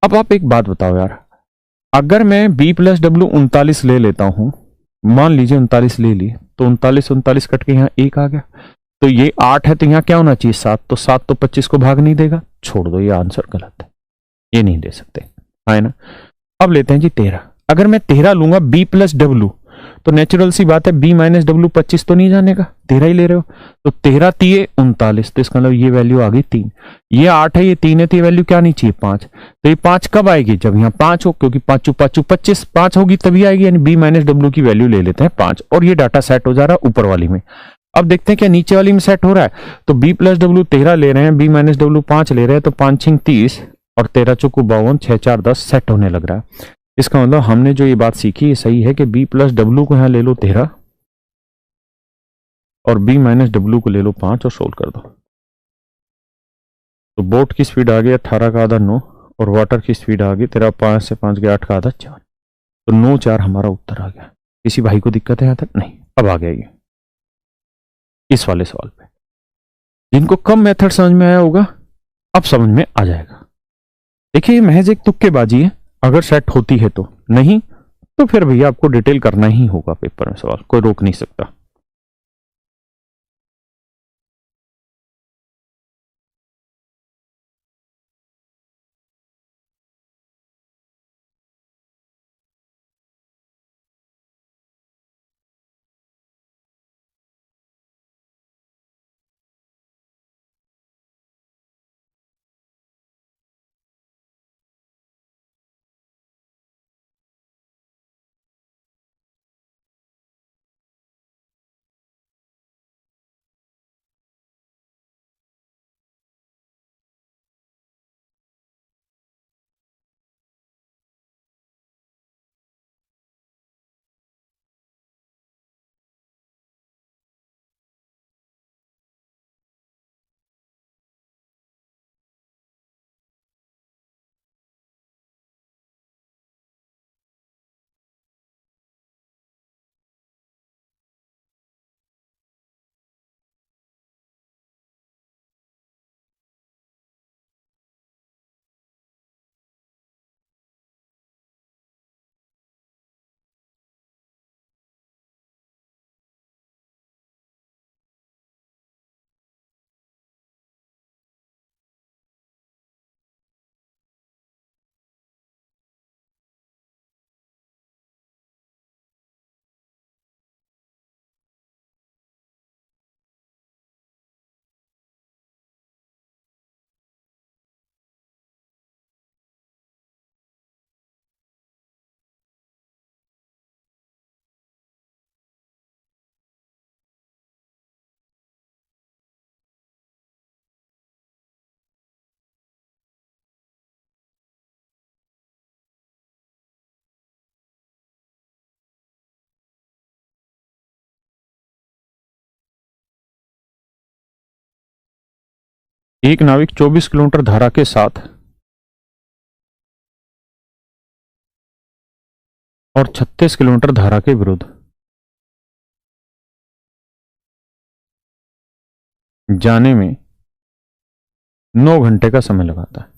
अब आप एक बात बताओ यार, अगर मैं बी प्लस डब्ल्यू 39 ले लेता हूं, मान लीजिए 39 ले ली, तो 39 कट के यहाँ 1 आ गया, तो ये 8 है तो यहाँ क्या होना चाहिए 7, तो 7 तो 25 को भाग नहीं देगा, छोड़ दो ये आंसर गलत है, ये नहीं दे सकते, है ना। अब लेते हैं जी 13, अगर मैं 13 लूंगा बी प्लस डब्ल्यू, तो नेचुरल सी बात है बी माइनस डब्ल्यू 25 तो नहीं जानेगा, 13 ही ले रहे हो, तो 13 तीय 39, तो इसका मतलब ये वैल्यू आ गई 3, ये 8 है ये 3 है, तो ये वैल्यू क्या नहीं चाहिए 5, तो ये 5 कब आएगी जब यहाँ 5 हो, क्योंकि 5 5 25 5 होगी तभी आएगी, यानी बी माइनस डब्ल्यू की वैल्यू ले लेते हैं 5, और ये डाटा सेट हो जा रहा है ऊपर वाली में। अब देखते हैं क्या नीचे वाली में सेट हो रहा है, तो बी प्लस डब्ल्यू 13 ले रहे हैं, बी माइनस डब्ल्यू 5 ले रहे हैं, तो 5 6 30 और 13 चौको 52 6 4 10 सेट होने लग रहा है। इसका मतलब हमने जो ये बात सीखी ये सही है कि बी प्लस डब्ल्यू को यहां ले लो 13 और बी माइनस डब्ल्यू को ले लो 5 और सोल्व कर दो। तो बोट की स्पीड आ गई 18 का आधा 9, और वाटर की स्पीड आ गई तेरा 5 से 5 गया 8 का आधा 4, तो 9 4 हमारा उत्तर आ गया। किसी भाई को दिक्कत है यहां तक? नहीं। अब आ गया ये इस वाले सवाल पे, जिनको कम मेथड समझ में आया होगा अब समझ में आ जाएगा। देखिए ये महज एक तुक्केबाजी है, अगर सेट होती है तो, नहीं तो फिर भैया आपको डिटेल करना ही होगा पेपर में, सवाल कोई रोक नहीं सकता। एक नाविक 24 किलोमीटर धारा के साथ और 36 किलोमीटर धारा के विरुद्ध जाने में 9 घंटे का समय लगाता है,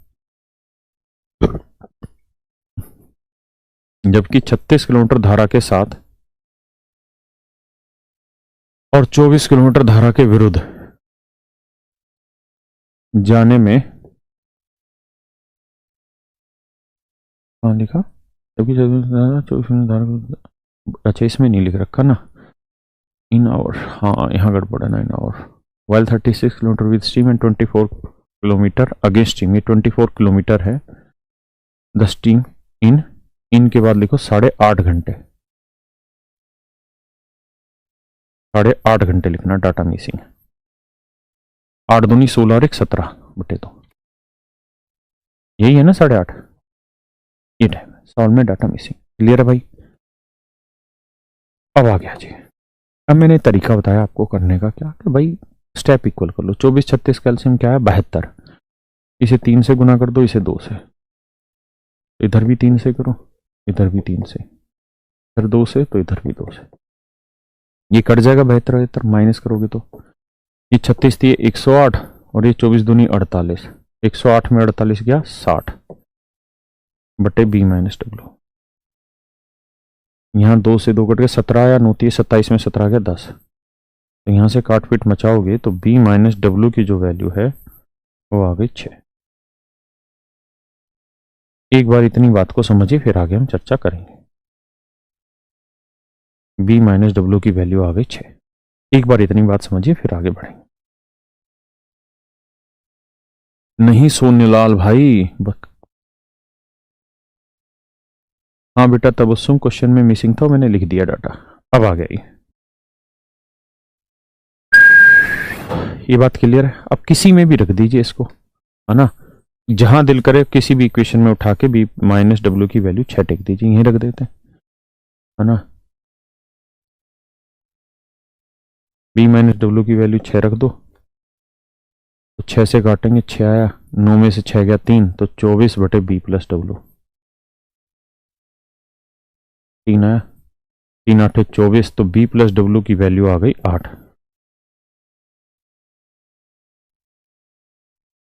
जबकि 36 किलोमीटर धारा के साथ और 24 किलोमीटर धारा के विरुद्ध जाने में लिखा, जबकि 24 किलोमीटर धारा, अच्छा इसमें नहीं लिख रखा ना इन आवर, हाँ यहाँ गड़बड़ है ना in hour. While 36 kilometre with steam and 24 kilometre against steam, ये 24 किलोमीटर है। द स्टीम इन के बाद लिखो 8.5 घंटे, 8.5 घंटे लिखना, डाटा मिसिंग। 8 दूनी 16 और 1 17 बटे 2, यही है ना 8.5, ये टाइम सॉल्व में डाटा मिसिंग। क्लियर है भाई? अब आ गया जी, अब मैंने तरीका बताया आपको करने का, क्या कि भाई स्टेप इक्वल कर लो। 24 36 कैल्शियम क्या है 72, इसे 3 से गुना कर दो, इसे 2 से, इधर भी 3 से करो, इधर भी 3 से, इधर 2 से, तो इधर भी 2 से, ये कट जाएगा 72, माइनस करोगे तो ये 36 थी 108 और ये 24 दूनी 48, 108 में 48 गया 60 बटे बी माइनस डब्ल्यू। यहाँ 2 से 2 कट के 17 आया, 9 27 में 17 गया 10, तो यहाँ से काट पीट मचाओगे तो बी माइनस डब्ल्यू की जो वैल्यू है वो आ गई 6। एक बार इतनी बात को समझिए, फिर आगे हम चर्चा करेंगे। बी माइनस डब्ल्यू की वैल्यू आ गई 6। एक बार इतनी बात समझिए, फिर आगे बढ़ेंगे। नहीं सोनीलाल भाई, हाँ बेटा तबस्सुम क्वेश्चन में मिसिंग था, मैंने लिख दिया डाटा, अब आ गया ये बात क्लियर है। अब किसी में भी रख दीजिए इसको, है ना, जहां दिल करे किसी भी इक्वेशन में उठा के बी माइनस डब्ल्यू की वैल्यू 6 टेक दीजिए, यहीं रख देते हैं, है ना। बी माइनस डब्ल्यू की वैल्यू 6 रख दो, तो 6 से काटेंगे 6 आया, 9 में से 6 गया 3, तो 24 बटे बी प्लस डब्ल्यू, 3 आया, 3 8 24, तो बी प्लस डब्ल्यू की वैल्यू आ गई 8।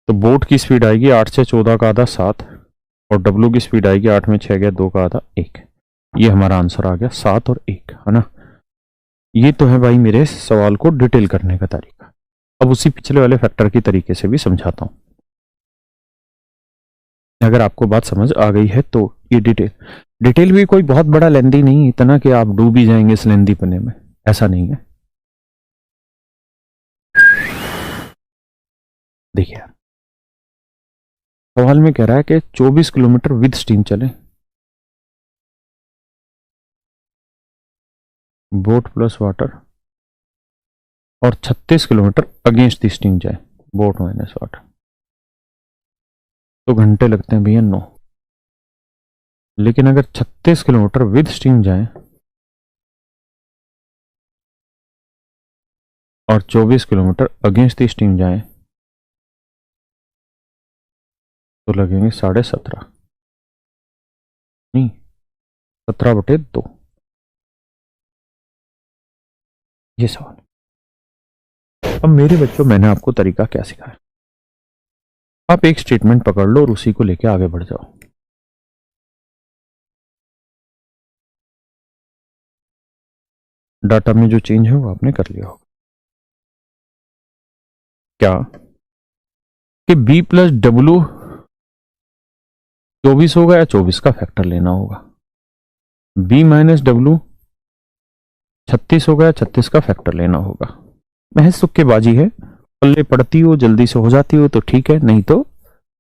तो बोट की स्पीड आएगी 8 से 14 का आधा 7, और डब्ल्यू की स्पीड आएगी 8 में 6 गया 2 का आधा 1। ये हमारा आंसर आ गया 7 और 1, है ना। ये तो है भाई मेरे सवाल को डिटेल करने का तरीका। अब उसी पिछले वाले फैक्टर की तरीके से भी समझाता हूं, अगर आपको बात समझ आ गई है तो। ये डिटेल भी कोई बहुत बड़ा लेंदी नहीं, इतना कि आप डूब ही जाएंगे इस लेंदी पने में, ऐसा नहीं है। देखिए सवाल में कह रहा है कि 24 किलोमीटर विद स्टीम चले, बोट प्लस वाटर, और 36 किलोमीटर अगेंस्ट द स्टीम जाए, बोट माइनस वाटर, तो घंटे लगते हैं भैया 9। लेकिन अगर 36 किलोमीटर विद स्टीम जाए और 24 किलोमीटर अगेंस्ट द स्टीम जाए, तो लगेंगे 17.5, नहीं 17 बटे 2। ये सवाल। अब मेरे बच्चों मैंने आपको तरीका क्या सिखाया, आप एक स्टेटमेंट पकड़ लो और उसी को लेके आगे बढ़ जाओ। डाटा में जो चेंज है वो आपने कर लिया होगा, क्या कि बी प्लस डब्ल्यू 24 होगा या 24 का फैक्टर लेना होगा, बी माइनस डब्ल्यू 36 होगा या 36 का फैक्टर लेना होगा। महज तुक्केबाजी है, पल्ले पड़ती हो जल्दी से हो जाती हो तो ठीक है, नहीं तो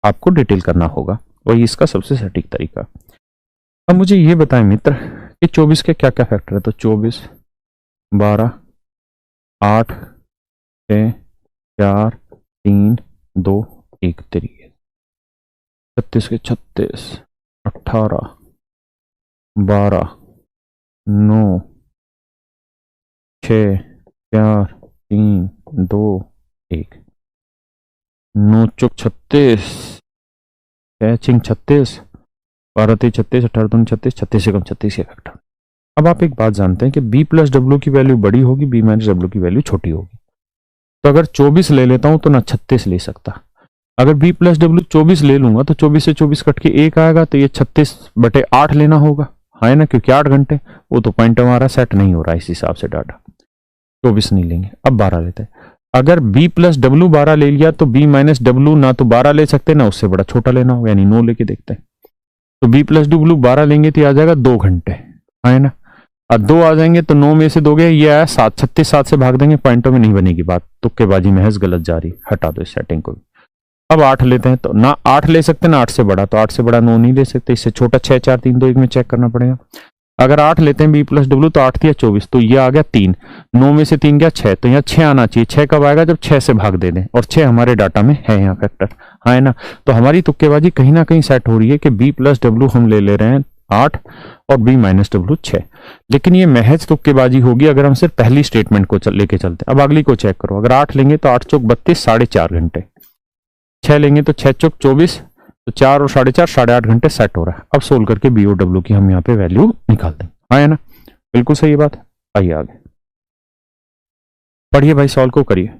आपको डिटेल करना होगा, वही इसका सबसे सटीक तरीका। अब मुझे ये बताएं मित्र कि 24 के क्या क्या फैक्टर है, तो 24 12 8 6 4 3 2 1 3, 36 के 36 18 12 9 6 4 3 2 1, 9 चौक 36, कैचिंग 36, 12 36, 18 दूनी 36, 36 से कम 36 ये फैक्टर। अब आप एक बात जानते हैं कि बी प्लस डब्ल्यू की वैल्यू बड़ी होगी, बी माइनस डब्ल्यू की वैल्यू छोटी होगी। तो अगर 24 ले लेता हूं तो ना 36 ले सकता। अगर बी प्लस डब्ल्यू 24 ले लूंगा तो 24 से 24 कट के 1 आएगा, तो ये 36/8 लेना होगा, है ना, क्योंकि 8 घंटे। वो तो पॉइंट हमारा सेट नहीं हो रहा इस हिसाब से डाटा। 24 नहीं लेंगे, अब 12 लेते हैं। अगर बी प्लस डब्ल्यू 12 ले लिया तो बी माइनस डब्ल्यू ना तो 12 ले सकते ना उससे बड़ा छोटा लेना होगा, यानी 9 लेके देखते हैं। तो बी प्लस डब्ल्यू 12 लेंगे तो आ जाएगा 2 घंटे, है ना। अब 2 आ जाएंगे तो 9 में से दोगे, ये आया 7, 36 7 से भाग देंगे, पॉइंटों में नहीं बनेगी बात, तुक्केबाजी महज गलत जा रही, हटा दो इस सेटिंग को। अब 8 लेते हैं, तो ना 8 ले सकते ना 8 से बड़ा, तो 8 से बड़ा 9 नहीं ले सकते, इससे छोटा 6 4 3 2 1 में चेक करना पड़ेगा। अगर 8 लेते हैं बी प्लस डब्ल्यू तो 8 थी 24, तो ये आ गया 3, 9 में से 3 गया 6, तो यहाँ 6 आना चाहिए। 6 कब आएगा, जब 6 से भाग दे दें, और 6 हमारे डाटा में है यहाँ फैक्टर, है ना। तो हमारी तुक्केबाजी कहीं ना कहीं सेट हो रही है कि बी प्लस डब्ल्यू हम ले ले रहे हैं 8 और बी माइनस डब्ल्यू 6। लेकिन ये महज तुक्केबाजी होगी अगर हम सिर्फ पहली स्टेटमेंट को लेके चलते हैं। अब अगली को चेक करो, अगर 8 लेंगे तो 8 चौक 32, 4.5 घंटे। 6 लेंगे तो 6 चौक 24, तो 4 और 4.5, 8.5 घंटे सेट हो रहा है। अब सोल्व करके बी और डब्ल्यू की हम यहाँ पे वैल्यू निकाल दें, है ना। बिल्कुल सही बात है। आइए आगे पढ़िए भाई, सॉल्व को करिए।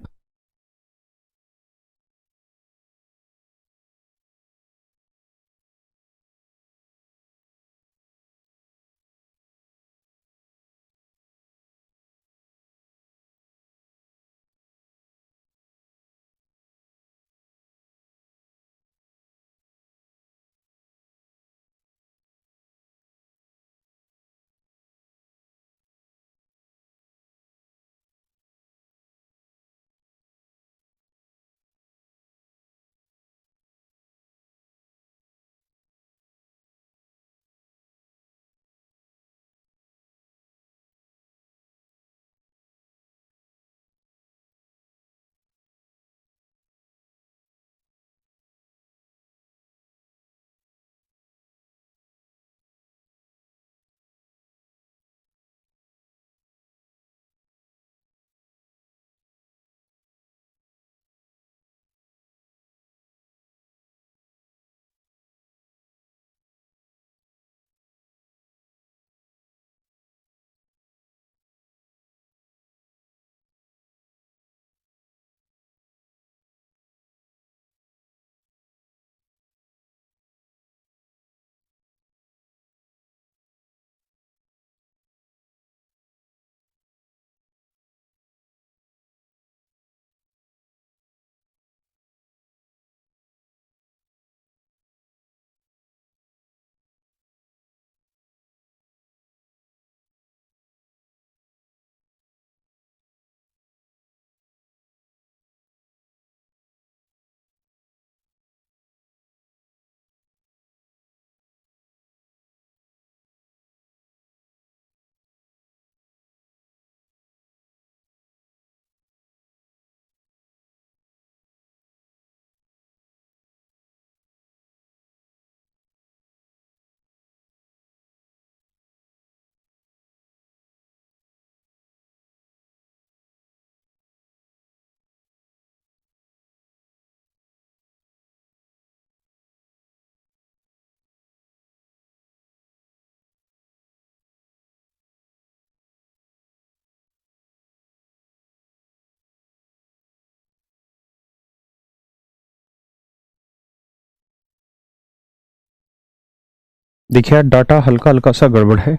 देखिए यार, डाटा हल्का हल्का सा गड़बड़ है।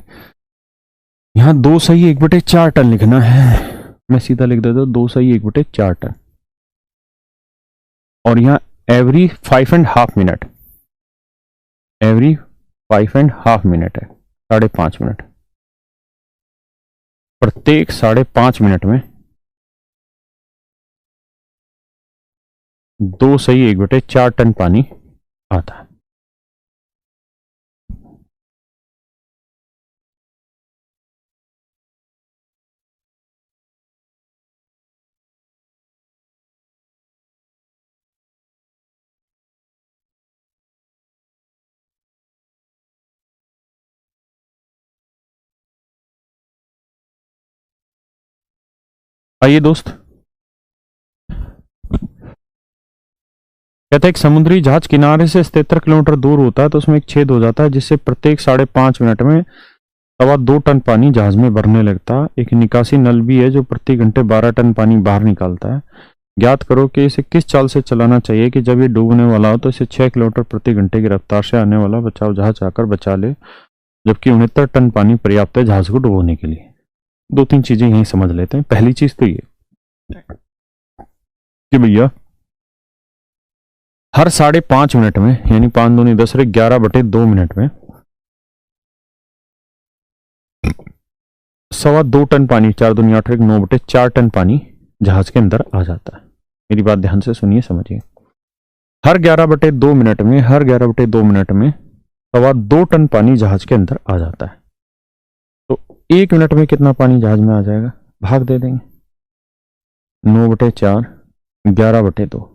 यहाँ 2 सही 1/4 टन लिखना है, मैं सीधा लिख देता हूँ 2 सही 1/4 टन। और यहाँ एवरी 5.5 मिनट, एवरी 5.5 मिनट है, 5.5 मिनट। प्रत्येक 5.5 मिनट में 2 सही 1/4 टन पानी आता है। आइए दोस्त, कहते हैं एक समुद्री जहाज किनारे से 77 किलोमीटर दूर होता है तो उसमें एक छेद हो जाता है जिससे प्रत्येक 5.5 मिनट में 2.25 टन पानी जहाज में भरने लगता है। एक निकासी नल भी है जो प्रति घंटे 12 टन पानी बाहर निकालता है। ज्ञात करो कि इसे किस चाल से चलाना चाहिए कि जब ये डूबने वाला हो तो इसे 6 किलोमीटर प्रति घंटे की रफ्तार से आने वाला बचाव जहाज आकर बचा ले, जबकि 69 टन पानी पर्याप्त है जहाज को डुबोने के लिए। 2-3 चीजें यही समझ लेते हैं। पहली चीज तो ये कि भैया हर 5.5 मिनट में, यानी 5 दूनी 10 रे 11/2 मिनट में 2.25 टन पानी, 4 दूनी 8 रे 9/4 टन पानी जहाज के अंदर आ जाता है। मेरी बात ध्यान से सुनिए, समझिए। हर 11/2 मिनट में 2.25 टन पानी जहाज के अंदर आ जाता है। तो 1 मिनट में कितना पानी जहाज में आ जाएगा? भाग दे देंगे, 9/4 11/2,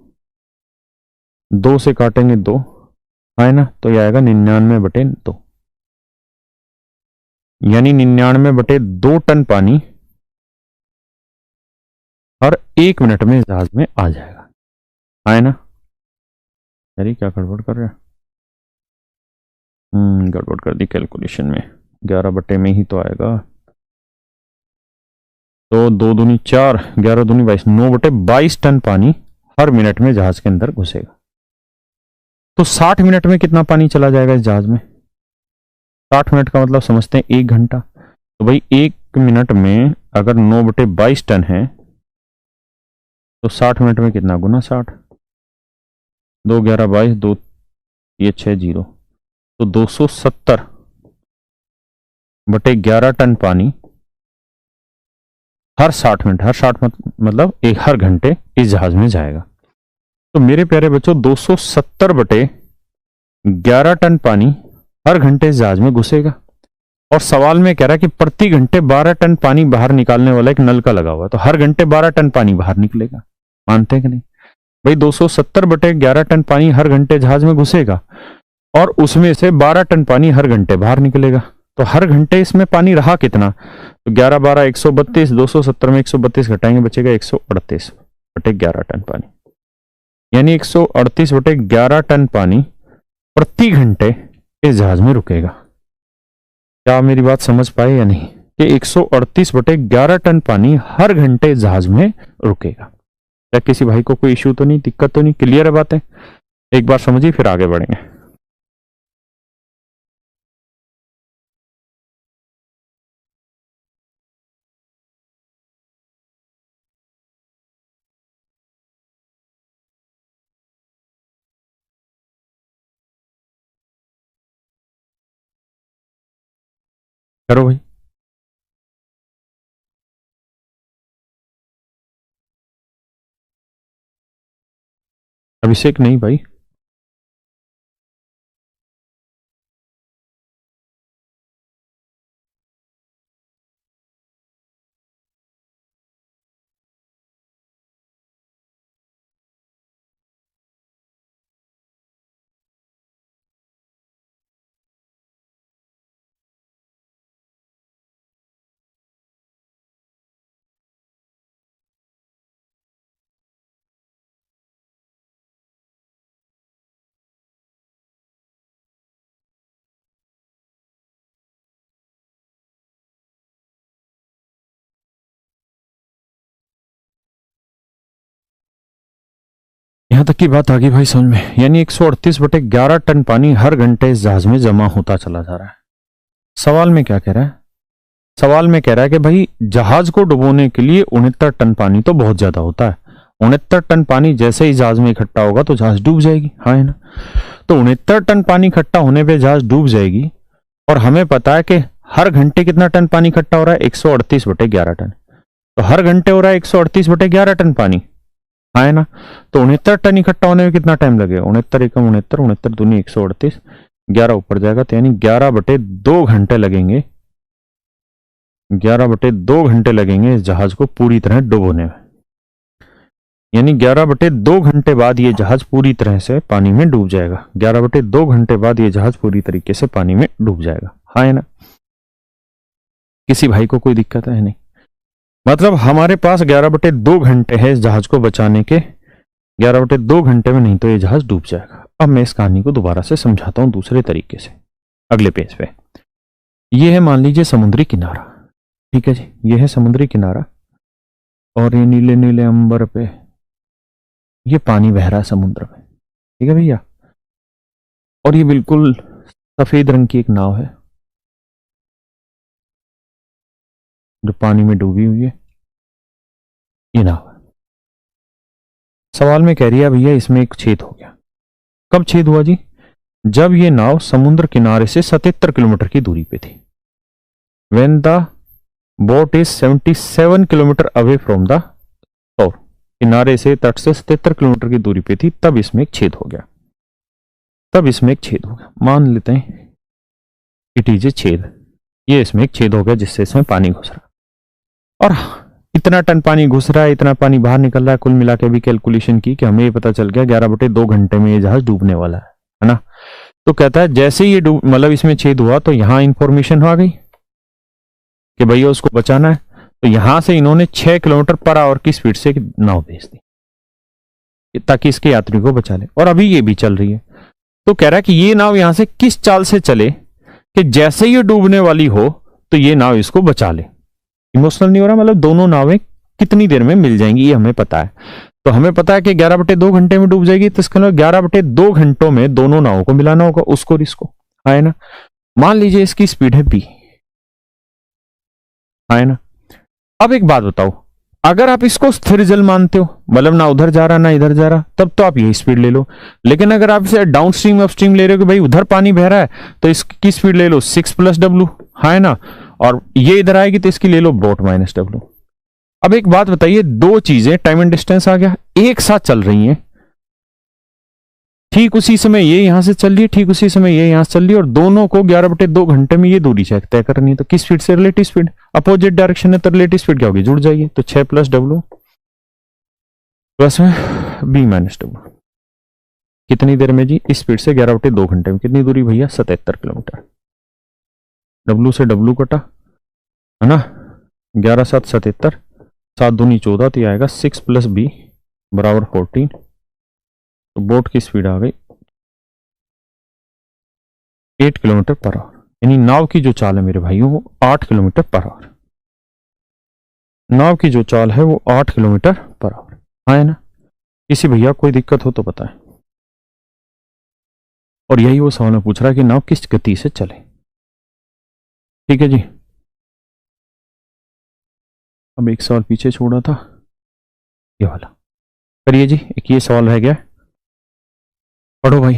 2 से काटेंगे 2 है ना, तो यह आएगा 99/2, यानी 99/2 टन पानी हर 1 मिनट में जहाज में आ जाएगा, है ना। अरे क्या गड़बड़ कर रहा है? गड़बड़ कर दी कैलकुलेशन में। 11 में ही तो आएगा, तो 2 दूनी 4, 11 दूनी 22, 9/22 टन पानी हर मिनट में जहाज के अंदर घुसेगा। तो 60 मिनट में कितना पानी चला जाएगा इस जहाज में? 60 मिनट का मतलब समझते हैं 1 घंटा। तो भाई 1 मिनट में अगर 9/22 टन है तो 60 मिनट में कितना? गुना 60, 2 11 22, 2 ये 6 0, तो 270/11 टन पानी हर 60 मिनट, हर 60 मतलब हर घंटे इस जहाज में जाएगा। तो मेरे प्यारे बच्चों 270/11 टन पानी हर घंटे इस जहाज में घुसेगा। और सवाल में कह रहा है कि प्रति घंटे 12 टन पानी बाहर निकालने वाला एक नल का लगा हुआ है, तो हर घंटे 12 टन पानी बाहर निकलेगा। मानते हैं कि नहीं भाई? 270/11 टन पानी हर घंटे जहाज में घुसेगा और उसमें से 12 टन पानी हर घंटे बाहर निकलेगा। तो हर घंटे इसमें पानी रहा कितना? तो 11 12 132, 270 में 132 घटाएंगे बचेगा 138/11 टन पानी, यानी 138/11 टन पानी प्रति घंटे इस जहाज में रुकेगा। क्या मेरी बात समझ पाए या नहीं? कि 138/11 टन पानी हर घंटे इस जहाज में रुकेगा। क्या किसी भाई को कोई इश्यू तो नहीं, दिक्कत तो नहीं? क्लियर है बातें? एक बार समझिए फिर आगे बढ़ेंगे। करो भाई। अभिषेक नहीं भाई, यहां तक की बात आ गई भाई समझ में। यानी 138/11 टन पानी हर घंटे इस जहाज में जमा होता चला जा रहा है। सवाल में क्या कह रहा है? सवाल में कह रहा है कि भाई जहाज को डुबोने के लिए 69 टन पानी तो बहुत ज्यादा होता है। 69 टन पानी जैसे ही जहाज में इकट्ठा होगा तो जहाज डूब जाएगी, हाँ है ना। तो 69 टन पानी इकट्ठा होने पे जहाज डूब जाएगी। और हमें पता है कि हर घंटे कितना टन पानी इकट्ठा हो रहा है? 138/11 टन। तो हर घंटे हो रहा है 138/11 टन पानी, हाँ है ना। तो 69 टन इकट्ठा होने में कितना टाइम लगेगा? 69 एकम 69, 69 दूनी 138, 11 ऊपर जाएगा, तो यानी 11/2 घंटे लगेंगे। 11/2 घंटे लगेंगे इस जहाज को पूरी तरह डुबोने में। यानी 11/2 घंटे बाद ये जहाज पूरी तरह से पानी में डूब जाएगा। 11/2 घंटे बाद ये जहाज पूरी तरीके से पानी में डूब जाएगा, हाँ है ना। किसी भाई को कोई दिक्कत है? नहीं। मतलब हमारे पास 11/2 घंटे है इस जहाज को बचाने के। 11/2 घंटे में नहीं तो ये जहाज डूब जाएगा। अब मैं इस कहानी को दोबारा से समझाता हूं दूसरे तरीके से, अगले पेज पे। ये है मान लीजिए समुद्री किनारा, ठीक है जी, ये है समुद्री किनारा, और ये नीले नीले अंबर पे ये पानी बह रहा है समुद्र में, ठीक है भैया। और ये बिल्कुल सफेद रंग की एक नाव है जो पानी में डूबी हुई है, ये नाव है। सवाल में कह रही है भैया इसमें एक छेद हो गया। कब छेद हुआ जी? जब ये नाव समुद्र किनारे से 77 किलोमीटर की दूरी पे थी। When the boat is 77 kilometre away from the shore, किनारे से तट से 77 किलोमीटर की दूरी पे थी, तब इसमें एक छेद हो गया। तब इसमें एक छेद हो गया, मान लेते हैं इट इज ए छेद, ये इसमें एक छेद हो गया जिससे इसमें पानी घुस रहा, और इतना टन पानी घुस रहा है, इतना पानी बाहर निकल रहा है। कुल मिला के भी कैलकुलेशन की कि हमें ये पता चल गया 11/2 घंटे में ये जहाज डूबने वाला है ना। तो कहता है जैसे ही ये डूब, मतलब इसमें छेद हुआ तो यहां इंफॉर्मेशन आ गई कि भैया उसको बचाना है। तो यहां से इन्होंने 6 किलोमीटर पर आवर की स्पीड से एक नाव भेज दी ताकि इसके यात्री को बचा ले, और अभी ये भी चल रही है। तो कह रहा है कि ये नाव यहां से किस चाल से चले कि जैसे ये डूबने वाली हो तो ये नाव इसको बचा ले। इमोशनल नहीं हो रहा, मतलब दोनों नावें कितनी देर में मिल जाएंगी ये हमें पता है। तो हमें पता है कि 11/2 घंटे में डूब जाएगी, तो इसका मतलब 11/2 घंटों में दोनों नावों को मिलाना होगा, उसको और इसको, है ना। मान लीजिए इसकी स्पीड है बी, है ना। अब एक बात बताओ, अगर आप इसको स्थिर जल मानते हो, मतलब ना उधर जा रहा ना इधर जा रहा, तब तो आप यही स्पीड ले लो। लेकिन अगर आप इसे डाउन स्ट्रीम अप स्ट्रीम ले रहे हो कि भाई उधर पानी बह रहा है तो इसकी स्पीड ले लो 6+W, है ना, और ये इधर आएगी तो इसकी ले लो ब्रॉट -W। अब एक बात बताइए, दो चीजें टाइम एंड डिस्टेंस आ गया, एक साथ चल रही हैं, ठीक उसी समय ये यहां से चल रही है, ठीक उसी समय ये यहां से चल रही है, और दोनों को 11/2 घंटे में ये दूरी तय करनी है। तो किस स्पीड से? रिलेटिव स्पीड, अपोजिट डायरेक्शन है तो रिलेटिव स्पीड क्या होगी? जुड़ जाइए, तो 6+W प्लस में B-W। कितनी देर में जी? इस स्पीड से 11/2 घंटे में कितनी दूरी भैया? 77 किलोमीटर। W से W कटा, है ना, 11×7 77, 7×2 14, तो आएगा 6+B बराबर 14। तो बोट की स्पीड आ गई 8 किलोमीटर पर आवर, यानी नाव की जो चाल है मेरे भाइयों वो 8 किलोमीटर पर आवर। नाव की जो चाल है वो 8 किलोमीटर पर आवर, है ना। किसी भैया कोई दिक्कत हो तो बताएं। और यही वो सवाल में पूछ रहा है कि नाव किस गति से चले, ठीक है जी। अब एक सवाल पीछे छोड़ा था, ये वाला करिए जी। एक ये सवाल रह गया, पढ़ो भाई।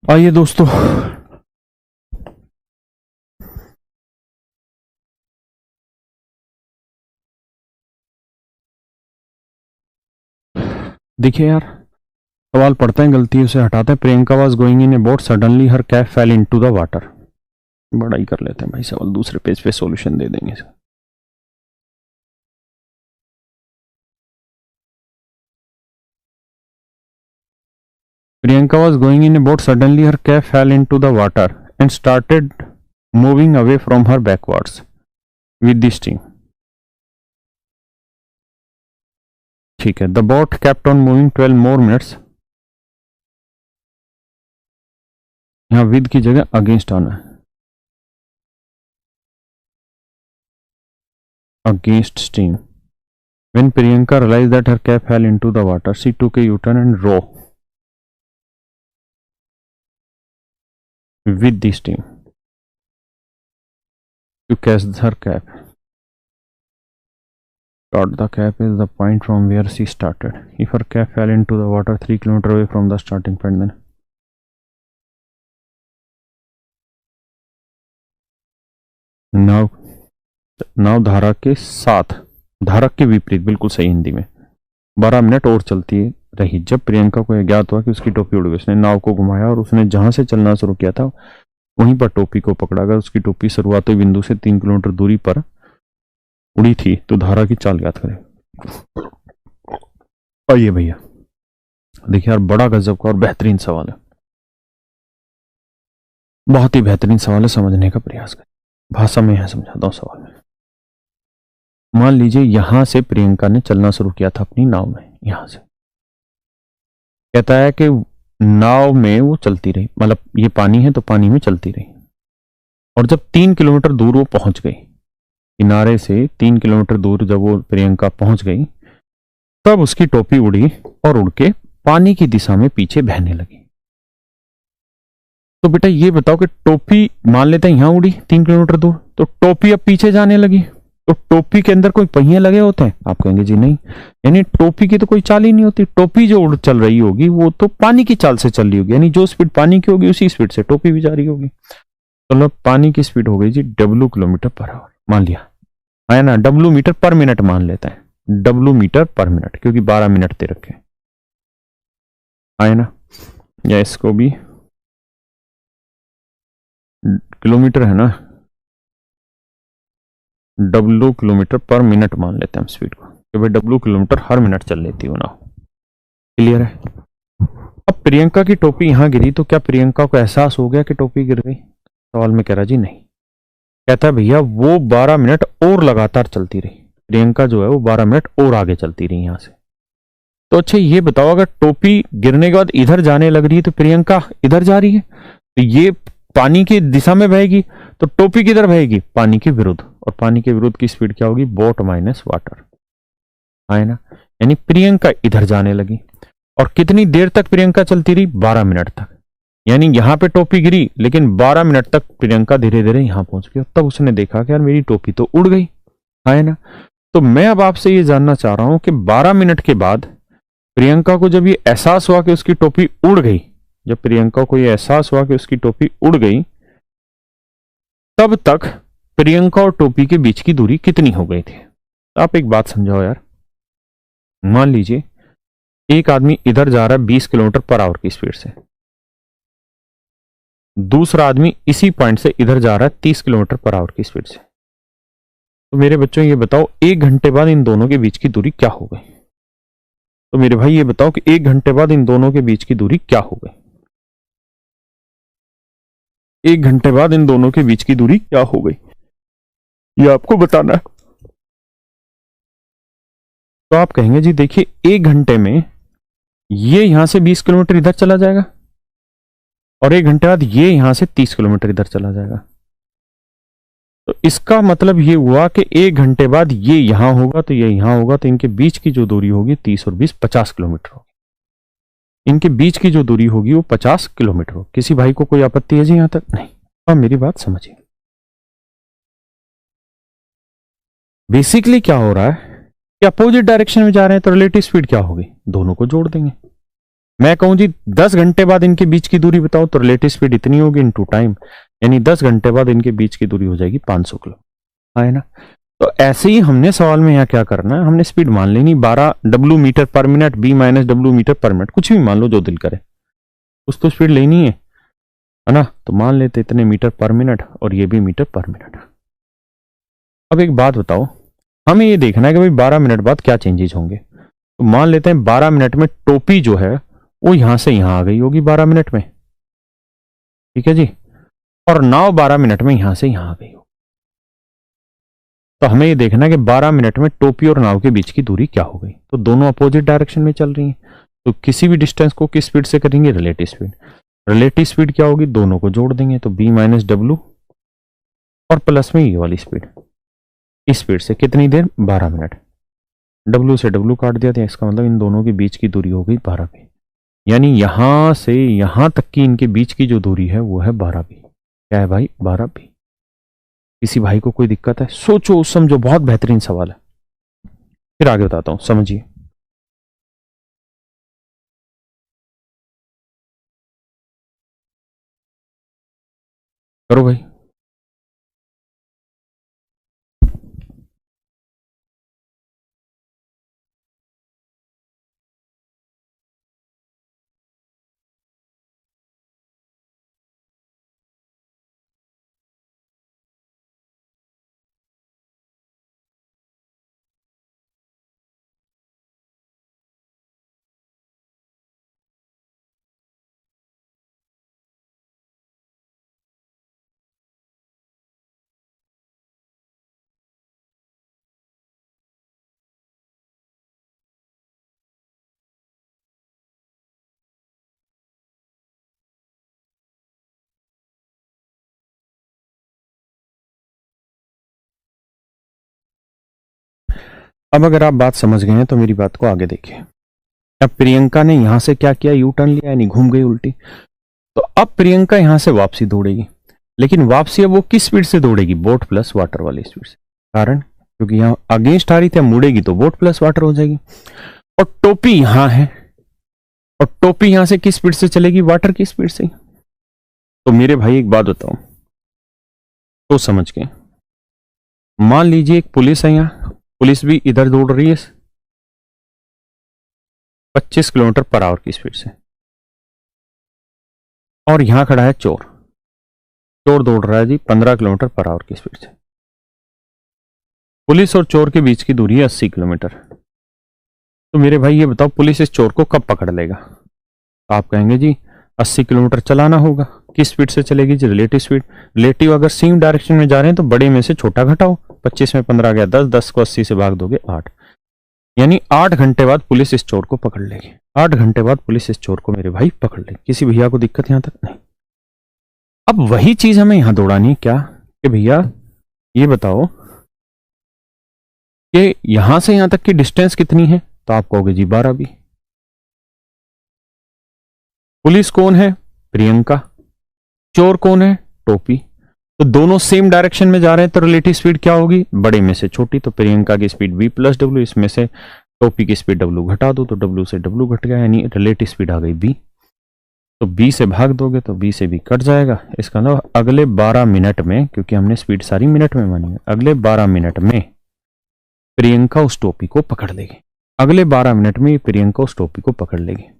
आइए दोस्तों, देखिए यार, सवाल पढ़ते हैं, गलती उसे हटाते हैं। Priyanka was going in A boat, suddenly her cap fail into the water. बड़ा ही कर लेते हैं भाई सवाल, दूसरे पेज पे सॉल्यूशन दे देंगे। Priyanka was going in a boat. Suddenly, her cap fell into the water and started moving away from her backwards with the stream. ठीक है, the boat kept on moving 12 more minutes. यहाँ with की जगह against आना है, against stream. When Priyanka realized that her cap fell into the water, she took a U-turn and row with the stream to catch her cap. The cap is the point from where she started. If her cap fell into the water 3 kilometers away from the starting point, then नाव धारा के साथ, धारा के विपरीत, बिल्कुल सही हिंदी में, 12 minute और चलती रही। जब प्रियंका को यह ज्ञात हुआ कि उसकी टोपी उड़ गई, उसने नाव को घुमाया और उसने जहां से चलना शुरू किया था वहीं पर टोपी को पकड़ा। अगर उसकी टोपी शुरुआती बिंदु से 3 किलोमीटर दूरी पर उड़ी थी तो धारा की चाल ज्ञात करें। आइए भैया, देखिए यार, बड़ा गजब का और बेहतरीन सवाल है, बहुत ही बेहतरीन सवाल है, समझने का प्रयास करें। भाषा में यहां समझाता हूं सवाल में। मान लीजिए यहां से प्रियंका ने चलना शुरू किया था अपनी नाव में, यहां से कहता है कि नाव में वो चलती रही, मतलब ये पानी है तो पानी में चलती रही, और जब 3 किलोमीटर दूर वो पहुंच गई, किनारे से 3 किलोमीटर दूर जब वो प्रियंका पहुंच गई, तब उसकी टोपी उड़ी और उड़ के पानी की दिशा में पीछे बहने लगी। तो बेटा ये बताओ कि टोपी, मान लेते हैं यहां उड़ी 3 किलोमीटर दूर, तो टोपी अब पीछे जाने लगी, तो टोपी के अंदर कोई पहिए लगे होते हैं? आप कहेंगे जी नहीं, यानी टोपी की तो कोई चाल ही नहीं होती। टोपी जो उड़ चल रही होगी वो तो पानी की चाल से चल रही होगी, यानी जो स्पीड पानी की होगी उसी स्पीड से टोपी भी जा रही होगी। तो पानी की स्पीड हो गई जी W किलोमीटर पर आवर, मान लिया है ना, W मीटर पर मिनट मान लेते हैं, W मीटर पर मिनट, क्योंकि 12 मिनट दे रखे है ना, या इसको भी किलोमीटर है ना, W किलोमीटर पर मिनट मान लेते हैं हम स्पीड को, कि भाई W किलोमीटर हर मिनट चल लेती हो ना। क्लियर है? अब प्रियंका की टोपी यहां गिरी तो क्या प्रियंका को एहसास हो गया कि टोपी गिर गई? सवाल में कह रहा जी नहीं, कहता है भैया वो 12 मिनट और लगातार चलती रही, प्रियंका जो है वो 12 मिनट और आगे चलती रही यहां से। तो अच्छा ये बताओ, अगर टोपी गिरने के बाद इधर जाने लग रही है तो प्रियंका इधर जा रही है, तो ये पानी की दिशा में बहेगी, तो टोपी किधर बहेगी? पानी के विरुद्ध, और पानी के विरुद्ध की स्पीड क्या होगी? बोट माइनस वाटर, है ना। यानी प्रियंका इधर जाने लगी, और कितनी देर तक प्रियंका चलती रही? 12 मिनट तक। यानी यहां पे टोपी गिरी, लेकिन 12 मिनट तक प्रियंका धीरे धीरे यहां पहुंच गई, और तब उसने देखा कि यार मेरी टोपी तो उड़ गई, है ना। तो मैं अब आपसे ये जानना चाह रहा हूं कि 12 मिनट के बाद प्रियंका को जब ये एहसास हुआ कि उसकी टोपी उड़ गई, जब प्रियंका को ये एहसास हुआ कि उसकी टोपी उड़ गई, तब तक प्रियंका और टोपी के बीच की दूरी कितनी हो गई थी? तो आप एक बात समझाओ यार, मान लीजिए एक आदमी इधर जा रहा है 20 किलोमीटर पर आवर की स्पीड से, दूसरा आदमी इसी पॉइंट से इधर जा रहा है 30 किलोमीटर पर आवर की स्पीड से। तो मेरे बच्चों ये बताओ, 1 घंटे बाद इन दोनों के बीच की दूरी क्या हो गई? तो मेरे भाई ये बताओ कि 1 घंटे बाद इन दोनों के बीच की दूरी क्या हो गई? 1 घंटे बाद इन दोनों के बीच की दूरी क्या हो गई, ये आपको बताना है। तो आप कहेंगे जी देखिए, 1 घंटे में ये यहां से 20 किलोमीटर इधर चला जाएगा, और 1 घंटे बाद ये यहां से 30 किलोमीटर इधर चला जाएगा। तो इसका मतलब ये हुआ कि 1 घंटे बाद ये यहां होगा तो ये यहां होगा, तो इनके बीच की जो दूरी होगी 30 और 20 50 किलोमीटर होगी। इनके बीच की जो दूरी होगी वो 50 किलोमीटर होगी। किसी भाई को कोई आपत्ति है जी यहां तक? नहीं। अब मेरी बात समझिए, बेसिकली क्या हो रहा है कि अपोजिट डायरेक्शन में जा रहे हैं, तो रिलेटिव स्पीड क्या होगी? दोनों को जोड़ देंगे, मैं कहूं जी 10 घंटे बाद इनके बीच की दूरी बताओ तो रिलेटिव स्पीड इतनी होगी इनटू टाइम, यानी 10 घंटे बाद इनके बीच की दूरी हो जाएगी 500 किलो, है ना। तो ऐसे ही हमने सवाल में यहाँ क्या करना है, हमने स्पीड मान लेनी 12 W metre per minute, B minus W metre per minute, कुछ भी मान लो जो दिल करे, कुछ तो स्पीड लेनी है ना। तो मान लेते इतने मीटर पर मिनट और ये भी मीटर पर मिनट। अब एक बात बताओ, हमें ये देखना है कि भाई 12 मिनट बाद क्या चेंजेस होंगे। तो मान लेते हैं 12 मिनट में टोपी जो है वो यहां से यहां आ गई होगी 12 मिनट में, ठीक है जी, और नाव 12 मिनट में यहां से यहां आ गई होगी। तो हमें ये देखना है कि 12 मिनट में टोपी और नाव के बीच की दूरी क्या हो गई। तो दोनों अपोजिट डायरेक्शन में चल रही हैं, तो किसी भी डिस्टेंस को किस स्पीड से करेंगे, रिलेटिव स्पीड। रिलेटिव स्पीड क्या होगी, दोनों को जोड़ देंगे तो बी माइनस डब्ल्यू और प्लस में ये वाली स्पीड, इस स्पीड से कितनी देर, 12 मिनट। डब्ल्यू से डब्ल्यू काट दिया था, इसका मतलब इन दोनों के बीच की दूरी हो गई 12 बी, यानी यहां से यहां तक की इनके बीच की जो दूरी है वो है 12 बी। क्या है भाई, 12 बी। किसी भाई को कोई दिक्कत है, सोचो समझो, बहुत बेहतरीन सवाल है। फिर आगे बताता हूं, समझिए। करो भाई। अब अगर आप बात समझ गए हैं तो मेरी बात को आगे देखिए। अब प्रियंका ने यहां से क्या किया, यू टर्न लिया, यानी घूम गई उल्टी। तो अब प्रियंका यहां से वापसी दौड़ेगी, लेकिन वापसी अब वो किस स्पीड से दौड़ेगी, बोट प्लस वाटर वाली स्पीड से। कारण क्योंकि यहां अगेंस्ट आ रही थी, मुड़ेगी तो बोट प्लस वाटर हो जाएगी। और टोपी यहां है, और टोपी यहां से किस स्पीड से चलेगी, वाटर की स्पीड से। तो मेरे भाई एक बात बताओ, तो समझ गए। मान लीजिए एक पुलिस है, यहां पुलिस भी इधर दौड़ रही है 25 किलोमीटर पर आवर की स्पीड से, और यहां खड़ा है चोर, चोर दौड़ रहा है जी 15 किलोमीटर पर आवर की स्पीड से। पुलिस और चोर के बीच की दूरी है 80 किलोमीटर। तो मेरे भाई ये बताओ, पुलिस इस चोर को कब पकड़ लेगा। तो आप कहेंगे जी 80 किलोमीटर चलाना होगा। किस स्पीड से चलेगी जी, रिलेटिव स्पीड। रिलेटिव अगर सेम डायरेक्शन में जा रहे हैं तो बड़े में से छोटा घटाओ, 25 में 15 गया 10, 10 को 80 से भाग दोगे 8, यानी 8 घंटे बाद पुलिस इस चोर को पकड़ लेगी। 8 घंटे बाद पुलिस इस चोर को मेरे भाई पकड़ लेगी। किसी भैया को दिक्कत यहां तक नहीं। अब वही चीज हमें यहां दौड़ानी है, क्या कि भैया ये बताओ कि यहां से यहां तक की डिस्टेंस कितनी है। तो आप कहोगे जी 12 भी। पुलिस कौन है, प्रियंका। चोर कौन है, टोपी। तो दोनों सेम डायरेक्शन में जा रहे हैं, तो रिलेटिव स्पीड क्या होगी, बड़े में से छोटी। तो प्रियंका की स्पीड v प्लस डब्ल्यू, इसमें से टोपी की स्पीड w घटा दो, तो w से w घट गया, यानी रिलेटिव स्पीड आ गई b। तो b से भाग दोगे तो b से b कट जाएगा। इसका मतलब अगले 12 मिनट में, क्योंकि हमने स्पीड सारी मिनट में मानी है, अगले 12 मिनट में प्रियंका उस टोपी को पकड़ लेगी। अगले 12 मिनट में प्रियंका उस टोपी को पकड़ लेगी।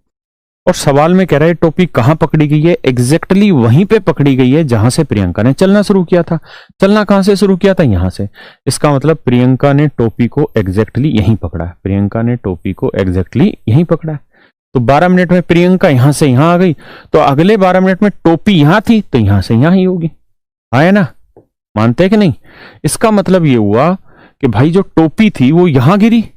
और सवाल में कह रहा है टोपी कहां पकड़ी गई है, एग्जैक्टली वहीं पे पकड़ी गई है जहां से प्रियंका ने चलना शुरू किया था। चलना कहां से शुरू किया था, यहां से। इसका मतलब प्रियंका ने टोपी को एग्जैक्टली यहीं पकड़ा है। प्रियंका ने टोपी को एग्जैक्टली यहीं पकड़ा है। तो 12 मिनट में प्रियंका यहां से यहां आ गई, तो अगले 12 मिनट में टोपी यहां थी तो यहां से यहां ही होगी। आया ना, मानते हैं कि नहीं। इसका मतलब यह हुआ कि भाई जो टोपी थी वो यहां गिरी,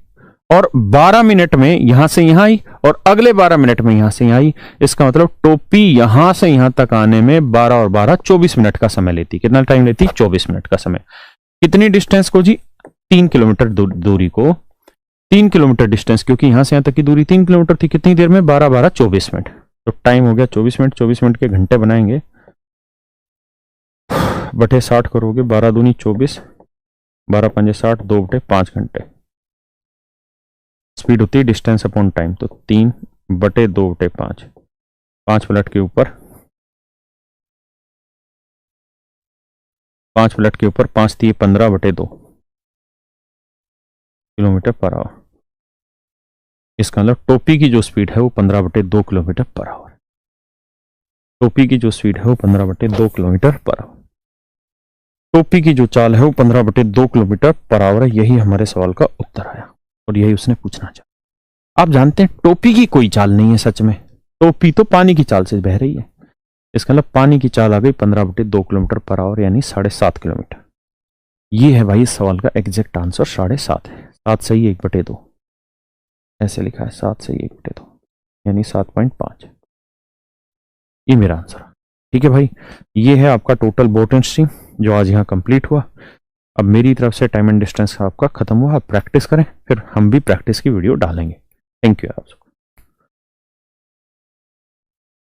और 12 मिनट में यहां से यहां आई, और अगले 12 मिनट में यहां से यहां आई। इसका मतलब टोपी यहां से यहां तक आने में 12 और 12 24 मिनट का समय लेती। कितना टाइम लेती, 24 मिनट का समय। कितनी डिस्टेंस को जी, 3 किलोमीटर दूरी को, 3 किलोमीटर डिस्टेंस, क्योंकि यहां से यहां तक की दूरी 3 किलोमीटर थी। कितनी देर में, 12 12 24 मिनट। तो टाइम हो गया 24 मिनट। 24 मिनट के घंटे बनाएंगे, बटे 60 करोगे, 12 दूनी 24, 12 पंजे 60, 2 बटे 5 घंटे। स्पीड होती है डिस्टेंस अपॉन टाइम, तो 3 बटे 2/5, 5 फ्लैट के ऊपर 5 3 15/2 किलोमीटर पर आवर। इसका मतलब टोपी की जो स्पीड है वो 15/2 किलोमीटर पर आवर। टोपी की जो स्पीड है वो 15/2 किलोमीटर पर आवर। टोपी की जो चाल है वो 15/2 किलोमीटर पर आवर है। यही हमारे सवाल का उत्तर आया और यही उसने पूछना चाहा। आप जानते हैं टोपी की कोई चाल नहीं है सच में, टोपी तो पानी की चाल से बह रही है। इसका मतलब पानी की चाल आ गई 15/2 किलोमीटर पर आवर यानी 7.5 किलोमीटर। ये है भाई इस सवाल का एग्जैक्ट आंसर 7.5 है। 7 सही 1/2 ऐसे लिखा है, 7 सही 1/2 यानी 7.5। ये मेरा आंसर। ठीक है भाई, ये है आपका टोटल बोट एंड स्ट्रीम जो आज यहाँ कंप्लीट हुआ। अब मेरी तरफ से टाइम एंड डिस्टेंस आपका खत्म हुआ। आप प्रैक्टिस करें, फिर हम भी प्रैक्टिस की वीडियो डालेंगे। थैंक यू आप।